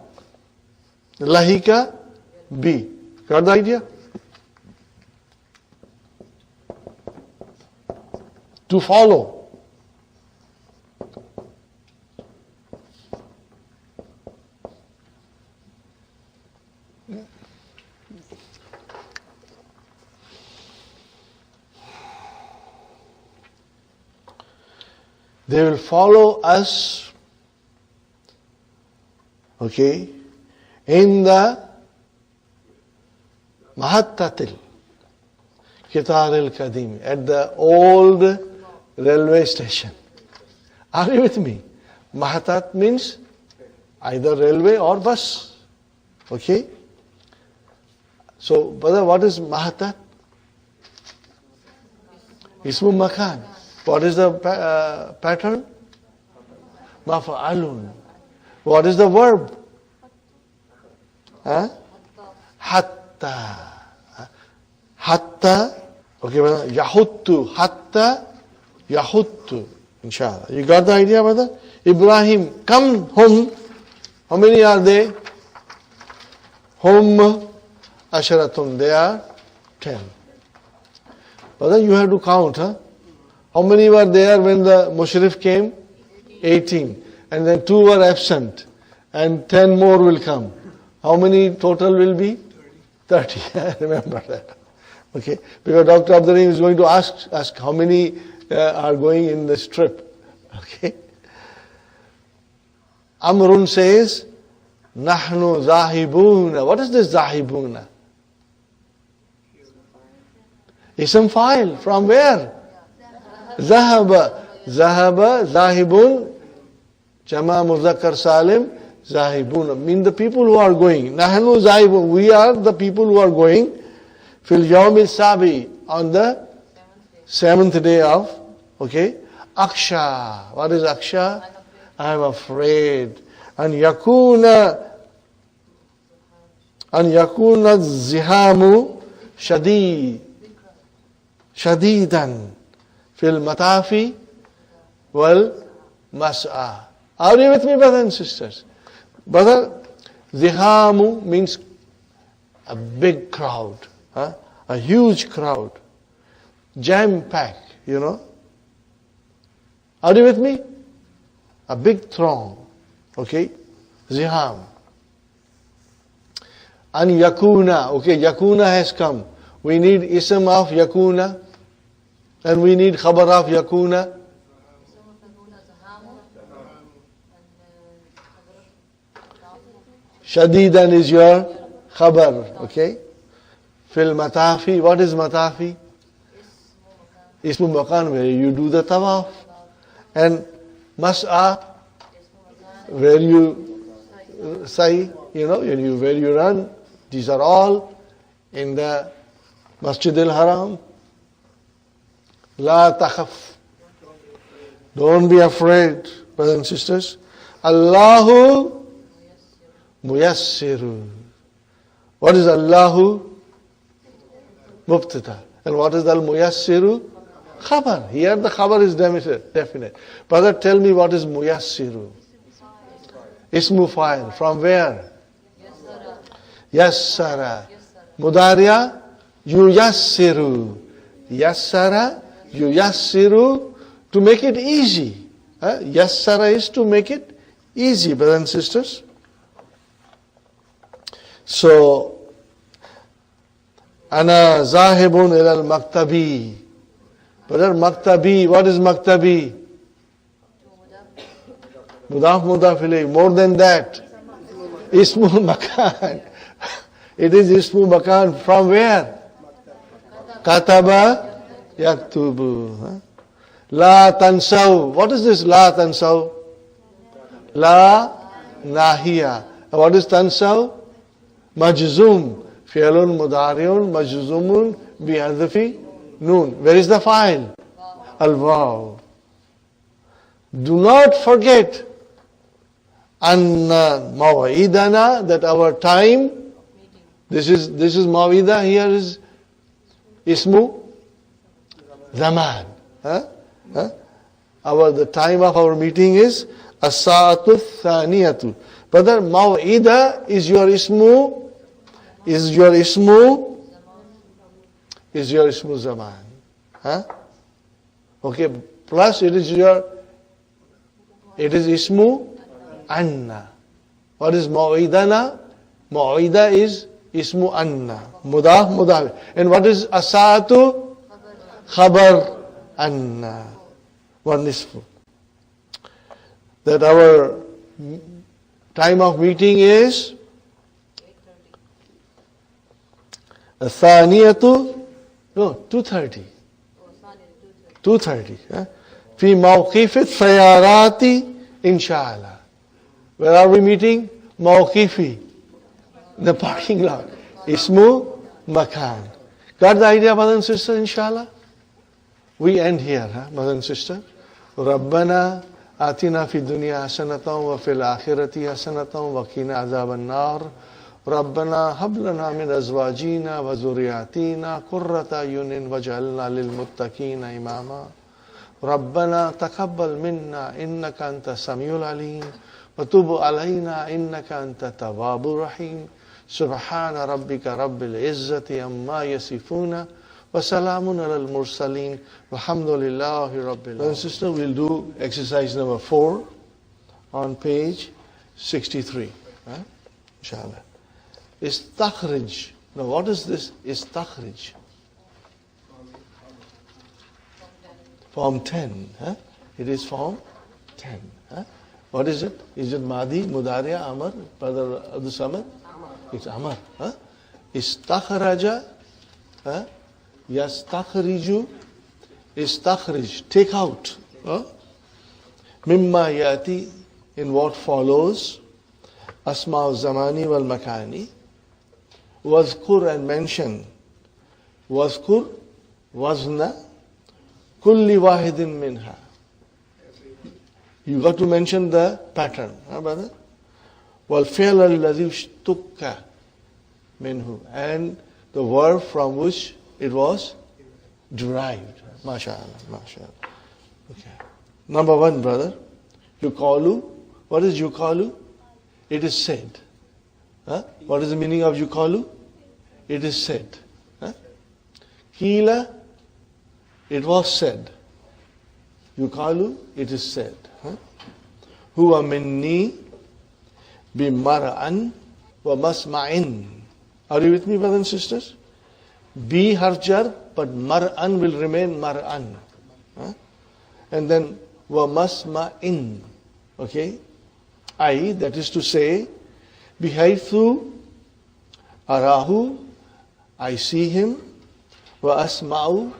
Lahika bi. Got the idea? To follow. They will follow us, okay, in the Mahattatil Kitar al-Kadim, at the old railway station. Are you with me? Mahatat means either railway or bus. Okay? So, brother, what is Mahatat? Ismu Makan. What is the pattern? Mafa'alun. What is the verb? Hatta. Hatta. Okay, brother. Yahuttu. Hatta. Yahuttu. Insha'Allah. You got the idea, brother? Ibrahim, come home. How many are they? Hum asharatun. They are 10. Brother, you have to count, huh? How many were there when the mushrif came? 18. And then 2 were absent. And 10 more will come. How many total will be? 30. Remember that. Okay. Because Dr. Abdur Rahim is going to ask how many are going in this trip. Okay. Amrun says, Nahnu zahibuna. What is this zahibuna? Ism file. From where? Zahaba. Zahaba, zahibun, Jama Muzakkar Salim, zahibun. Mean the people who are going. Nahnu zahibun. We are the people who are going. Fil yawmi sabi. On the 7th day of, okay, Aksha. What is Aksha? I am afraid. And yakuna zihamu shadidan fil matafi wal mas'a. Are you with me, brothers and sisters? Brother, zihamu means a big crowd, a huge crowd, jam-pack, you know. Are you with me? A big throng, okay? Ziham. And yakuna, okay, yakuna has come. We need ism of yakuna, and we need khabar of yakuna. Shadidan is your khabar, okay? Fil matafi, what is matafi? Ismu makan, where you do the tawaf. And mas'a, where you say, you know, where you run. These are all in the Masjid al-Haram. La takhaf. Don't be afraid, brothers and sisters. Allahu muyassiru. What is Allahu? Mubtada. And what is al-muyassiru? Khabar. Here the khabar is definite. Brother, tell me what is muyassiru? Ismu fa'il. From where? Yassara. Mudariya? Yuyassiru. Yassara, yuyassiru, to make it easy. Yassara is to make it easy, brothers and sisters. So, ana zahibun ilal maktabi. Brother, maktabi, what is maktabi? Mudaf mudaf ilayh. More than that. Ismu makan. It is ismu makan. From where? Kataba yaktubu. La tansaw. What is this la tansaw? La nahiya. What is tansaw? Majzum. Fi'lun mudari'un majzumun bihadfi noon. Where is the file? Al-waw. Do not forget anna maw'idana, that our time, this is maw'ida, here is ismu zaman. The time of our meeting is as-sa'atu thaniyatu. Brother, maw'ida is your ismu zaman. Okay, plus it is ismu anna. What is maw'idana? Maw'ida is ismu anna. Mudaf, mudaf. And what is as-sa'atu? Khabar anna. One nisfu. That our time of meeting is Thaniyatu, 2:30. 2:30. Fi mawqif sayarati, Insha'Allah. Where are we meeting? Mawqifi, the parking lot. Ismu makan. Got the idea, brother and sister, Insha'Allah? We end here, brother and sister. Rabbana atina fi dunya hasanatan wa fil akhirati hasanatan wa qina azaban nar. ربنا هب لنا من أزواجنا وذرياتنا قرة أعين واجعلنا للمتقين إماما ربنا تقبل منا إنك أنت السميع العليم وتب علينا إنك أنت التواب الرحيم سبحان ربك رب العزة عما يصفون وسلام على المرسلين والحمد لله رب العالمين. Sister, we'll do exercise number 4 on page 63. Inshallah. Istakhrij. Now what is this istakhrij? Form 10. It is form 10. What is it? Is it Madi, Mudariya, Amar? Brother Abdul Samad? It's Amar. Istakhraja. Yastakhriju. Istakhrij. Take out. Mimma yati. In what follows. Asma zamani wal makani. Wazkur, and mention. Wazkur, wazna, kulli wahidin minha. You got to mention the pattern, brother? Wal fi'l alladhi ishtukka minhu, and the verb from which it was derived. MashaAllah, MashaAllah. Okay. Number 1, brother. Yuqalu. What is yuqalu? It is said. What is the meaning of yuqalu? It is said. Qila, it was said. Yuqalu, it is said. Huwa minni bimar'an wa masma'in. Are you with me, brothers and sisters? Bi harf jar, but mar'an will remain mar'an. And then wa masma'in. Okay? That is to say, bihaythu arahu, I see him, wa asma'u,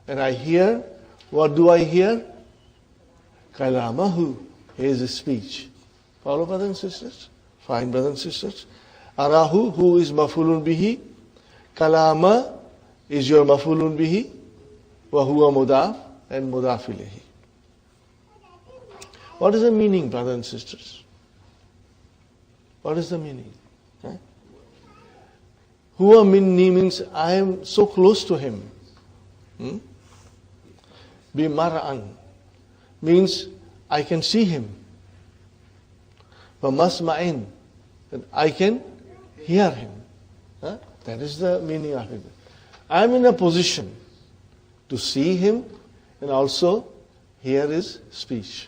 and I hear. What do I hear? Kalamahu, his speech. Follow, brothers and sisters? Fine, brothers and sisters. Arahu, who is mafulun bihi. Kalama is your mafulun bihi. Wa huwa mudaf, and mudaf ilayhi. What is the meaning, brothers and sisters? What is the meaning? Huwa minni means I am so close to him. Bimar'an means I can see him. Wa masma'in, that I can hear him. That is the meaning of it. I am in a position to see him and also hear his speech.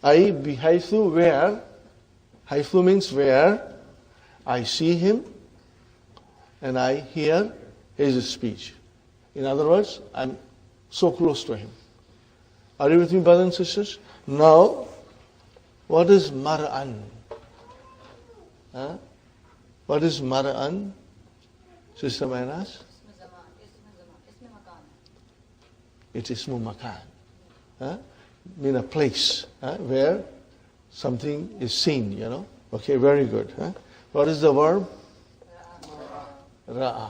I bihaythu, where. Haythu means where I see him and I hear his speech. In other words, I'm so close to him. Are you with me, brothers and sisters? Now, what is mar'an? What is mar'an? Sister Mainas? It is ismu makan. Mean a place where Something is seen, you know. Okay, very good. Huh? What is the verb? Ra'a.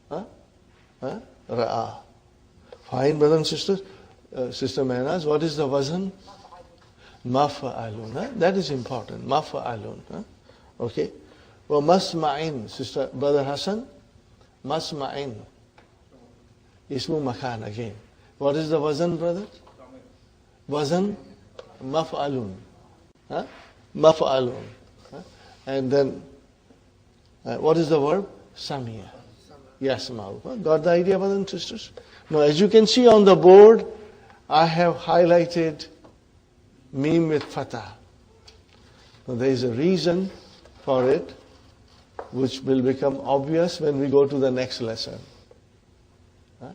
Huh? Huh? Ra'a. Fine, brothers and sisters. Sister Mehnaz, what is the wazn? Maf'alun. Huh? That is important. Maf'alun. Huh? Okay. Well, masma'in, sister, brother Hassan. Masma'in. Ismu makan again. What is the wazn, brother? Wazn? Maf'alun. Huh? Maf'alun. Huh? And then, what is the verb? Samia. Yasma'u. Huh? Got the idea, brothers and sisters? Now, as you can see on the board, I have highlighted mim with fatah. Now, there is a reason for it, which will become obvious when we go to the next lesson. Huh?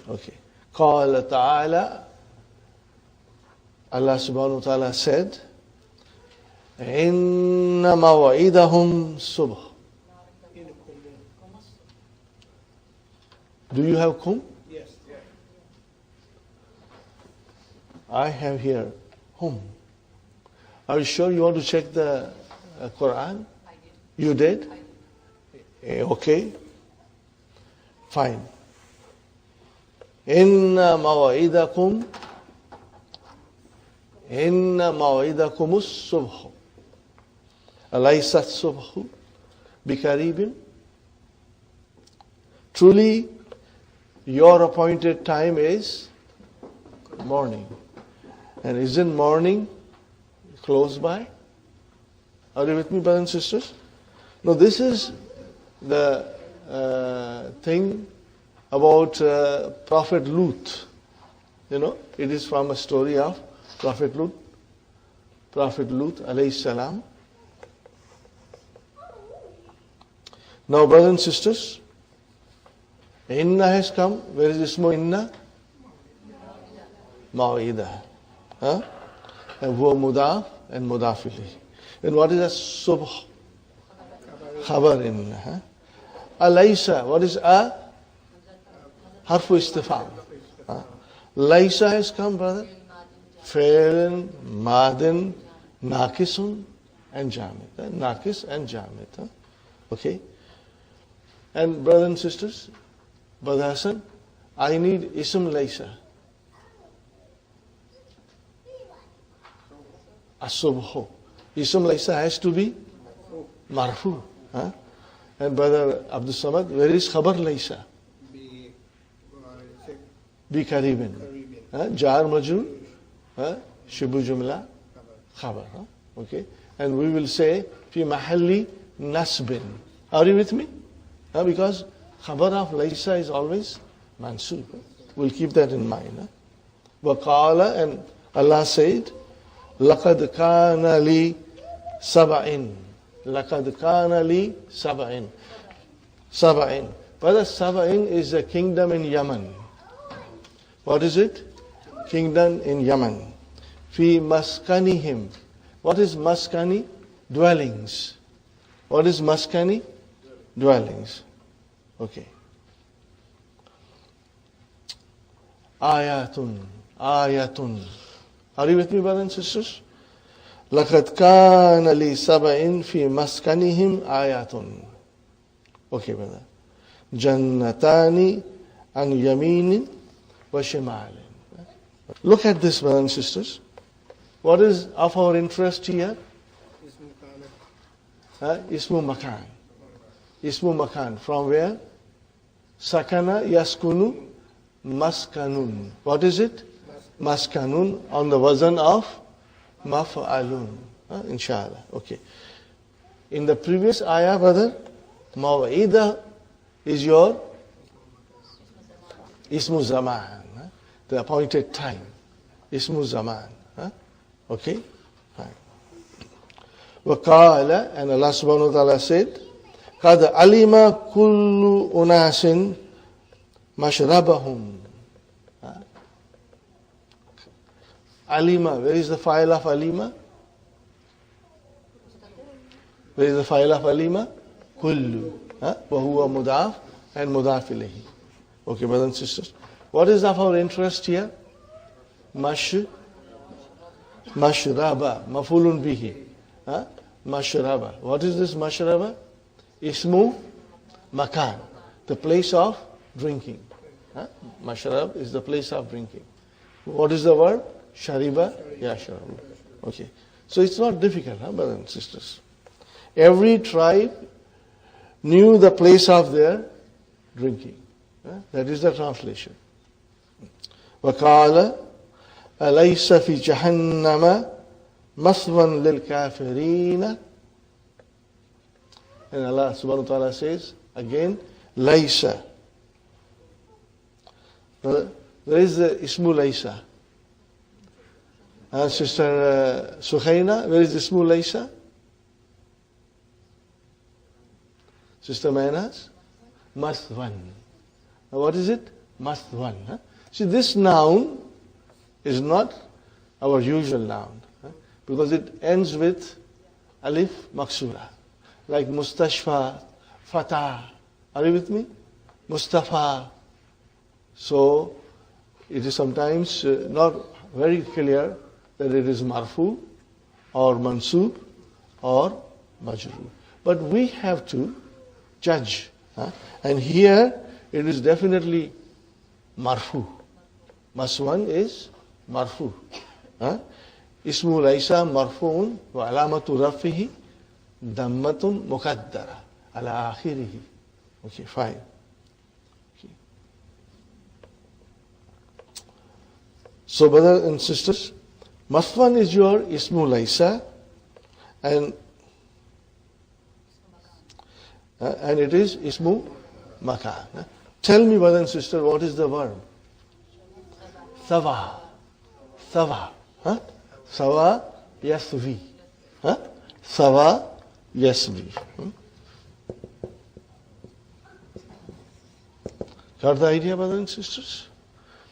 Okay. Qala ta'ala, Allah subhanahu wa ta'ala said, Inna maw'idahum subh. Do you have kum? Yes. I have here hum. Are you sure you want to check the Qur'an? I did. You did? I did. Okay. Fine. Inna maw'idakum as-subh. Alaysa as-subhu bikaribin? Truly, your appointed time is morning. And isn't morning close by? Are you with me, brothers and sisters? Now, this is the thing about Prophet Lut. You know, it is from a story of Prophet Lut. Prophet Lut, alayhi salam. Now, brothers and sisters, Inna has come. Where is Ismu Inna? Maw'idah. Huh? And huwa mudaf and mudaf ilayh. And what is a subh? Khabar Inna. Huh? Alaysa. What is a? Harfu istifam. Huh? Laysa has come, brother. Fa'ilun, madin, nakisun, and jamid. Nakis and jamid. Huh? Okay. And brothers and sisters, Brother Hassan, I need ism laysa. As-subhu. Ism laysa has to be marfu. Huh? And Brother Abdul Samad, where is khabar laysa? Bi karibin. Jar majrur. Shibu jumla. Khabar. Okay. And we will say fi mahalli nasbin. Are you with me? Because khabar of laysa is always mansub. We'll keep that in mind. Waqala, and Allah said, laqad kana li sab'in. Laqad kana li sab'in. Sab'in. Brother, Sab'in is a kingdom in Yemen. What is it? Kingdom in Yemen. Fi maskanihim. What is maskani? Dwellings. What is maskani? Dwellings. Okay. Ayatun. Ayatun. Are you with me, brothers and sisters? لَقَدْ كَانَ لِسَبَإٍ فِي مَسْكَنِهِمْ آيَاتٌ. Okay, brother. جَنَّتَانِ عَنْ يَمِينٍ وَشِمَالٍ. Look at this, brothers and sisters. What is of our interest here? Ismu makan. Ismu makan. From where? Sakana yaskunu maskanun. What is it? Maskanun, on the wazn of maf'alun. Insha'Allah. Okay. In the previous ayah, brother, maw'idah is your ismu zaman. The appointed time. Ismu zaman. Okay? Fine. وَقَالَ, and Allah subhanahu wa ta'ala said, قَدْ عَلِمَ كُلُّ أُنَاسٍ مَشْرَبَهُمْ. Alima, where is the file of Alima? Where is the file of Alima? Kullu. وَهُوَ مُضَافٌ and مُضَافٌ إِلَيْهِ. Okay, brothers and sisters. What is of our interest here? Mashraba, mafulun bihi. Mashraba. What is this mashraba? Ismu makan, the place of drinking. Mashrab is the place of drinking. What is the verb? Shariba, yashrabu. Okay. So it's not difficult, brothers and sisters. Every tribe knew the place of their drinking. That is the translation. وَقَالَ أَلَيْسَ فِي جَهَنَّمَ مَثْوًى لِلْكَافِرِينَ. And Allah subhanahu wa ta'ala says, again, Laysa. Where is the Ismu Laysa? Sister Suhaina, where is the Ismu Laysa? Sister Mainaz? Maswan. Now what is it? Maswan. See, this noun is not our usual noun, because it ends with alif maksura, like Mustashfa, Fatah. Are you with me? Mustafa. So it is sometimes not very clear that it is marfu or mansub or majrur. But we have to judge. And here it is definitely marfu. Maswan is marfu. Ismu laysa marfuun wa alamatu rafihi dammatun muqaddara ala akhirihi. Okay, fine. Okay. So brothers and sisters, Maswan is your Ismu Laysa, and it is Ismu Makan. Tell me, brother and sister, what is the verb? Sawa. Sawa. Sawa yasvi. Sawa yasvi. Got the idea, brothers and sisters?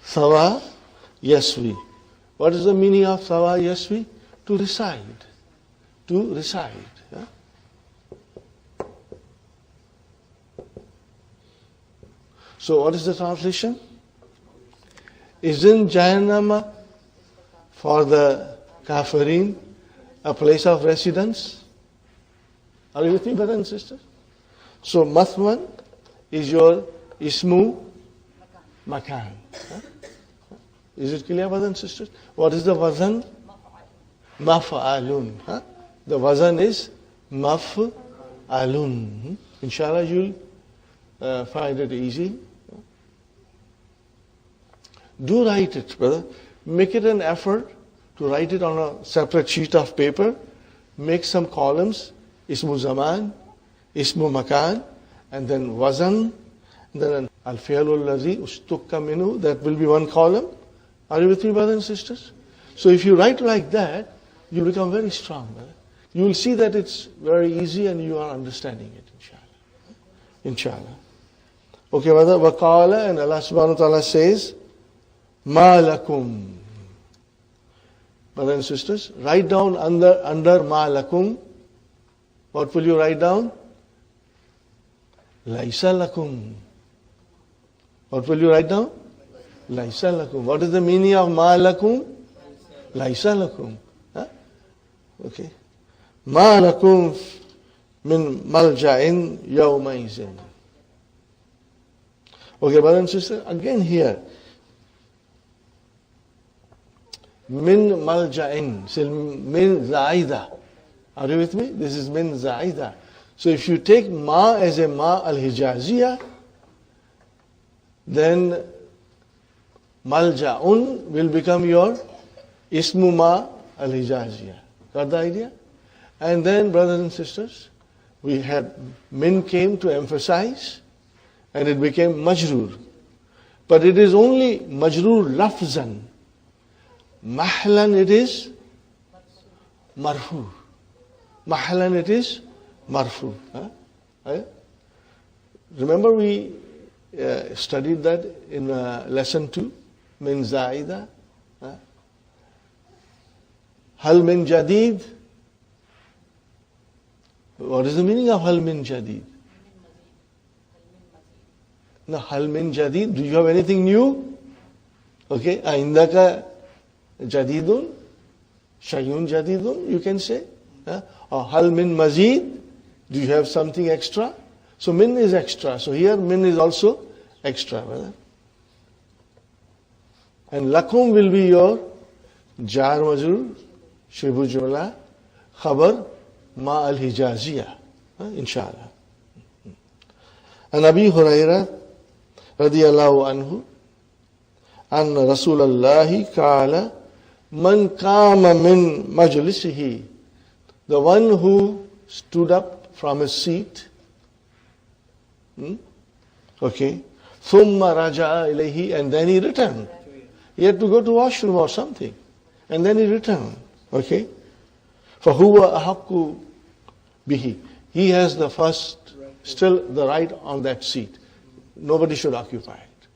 Sawa yasvi. What is the meaning of Sawa yasvi? To reside. To reside. So what is the translation? Isn't Jahannama for the Kafirin a place of residence? Are you with me, brothers and sisters? So Mathwan is your Ismu Makan. Is it clear, brothers and sisters? What is the wazan? Maf'alun. The wazan is Maf'alun. Inshallah, you'll find it easy. Do write it, brother. Make it an effort to write it on a separate sheet of paper. Make some columns. Ismu Zaman, Ismu Makan, and then Wazan, and then Al-Fi'lul Ladhi Ustukka Minu. That will be one column. Are you with me, brothers and sisters? So if you write like that, you become very strong, brother. You will see that it's very easy and you are understanding it, inshallah. Inshallah. Okay, brother. Waqala, and Allah subhanahu wa ta'ala says, Ma lakum. Brothers and sisters, write down under ma lakum. What will you write down? Laisa lakum. What will you write down? Laisa lakum. What is the meaning of ma lakum? Laisa lakum. Okay. Ma lakum min malja'in yawmaizin. Okay, brothers and sisters, again here. Min malja'in. So min zaida. Are you with me? This is min zaida. So if you take ma as a ma al-hijaziyah, then malja'un will become your ismu ma al-hijaziyah. Got the idea? And then, brothers and sisters, we had min came to emphasize, and it became majroor. But it is only majroor lafzan. Mahlan it is marfu. Mahlan it is marfu. Remember we studied that in lesson 2, min zaida. Hal min jadid. What is the meaning of hal min jadid? No, hal min jadid. Do you have anything new? Okay, indaka jadidun Shayun jadidun, you can say. Or hal min mazid, do you have something extra? So min is extra. So here min is also extra. Brother. And lakum will be your jar majrur, shibu jumla, khabar, ma al hijaziyah. Insha'Allah. And Abi Hurairah radiyallahu anhu, anna Rasulallahi qala, man qama min majlisihi, the one who stood up from his seat, okay, thumma raja'a ilayhi, and then he returned. He had to go to washroom or something, and then he returned, okay. فَهُوَ أَحَقُّ bihi, he has the first, still the right on that seat. Nobody should occupy it.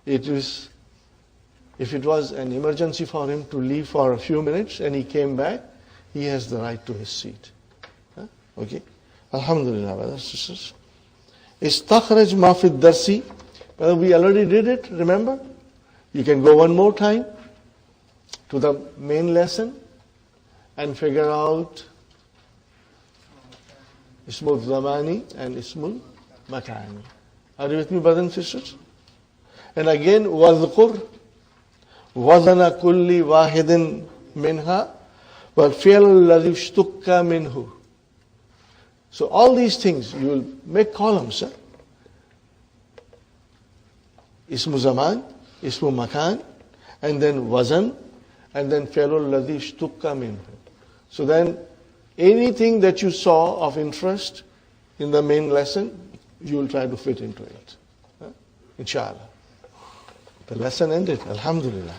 It is, if it was an emergency for him to leave for a few minutes and he came back, he has the right to his seat. Okay? Alhamdulillah, brothers and sisters. Istakhraj ma fi darsi. We already did it, remember? You can go one more time to the main lesson and figure out Ismul Zamani and Ismul Makani. Are you with me, brothers and sisters? And again, وَذْكُرْ وَزَنَ كُلِّ وَاحِدٍ مِنْهَا وَالْفِعْلُ الَّذِي اشْتُقَّ مِنْهُ. So all these things, you will make columns. Ismu Zaman, Ismu Makan, and then Wazan, and then فِعْلُ الَّذِي اشْتُقَّ مِنْهُ. So then, anything that you saw of interest in the main lesson, you will try to fit into it. Insha'Allah. The lesson ended. Alhamdulillah.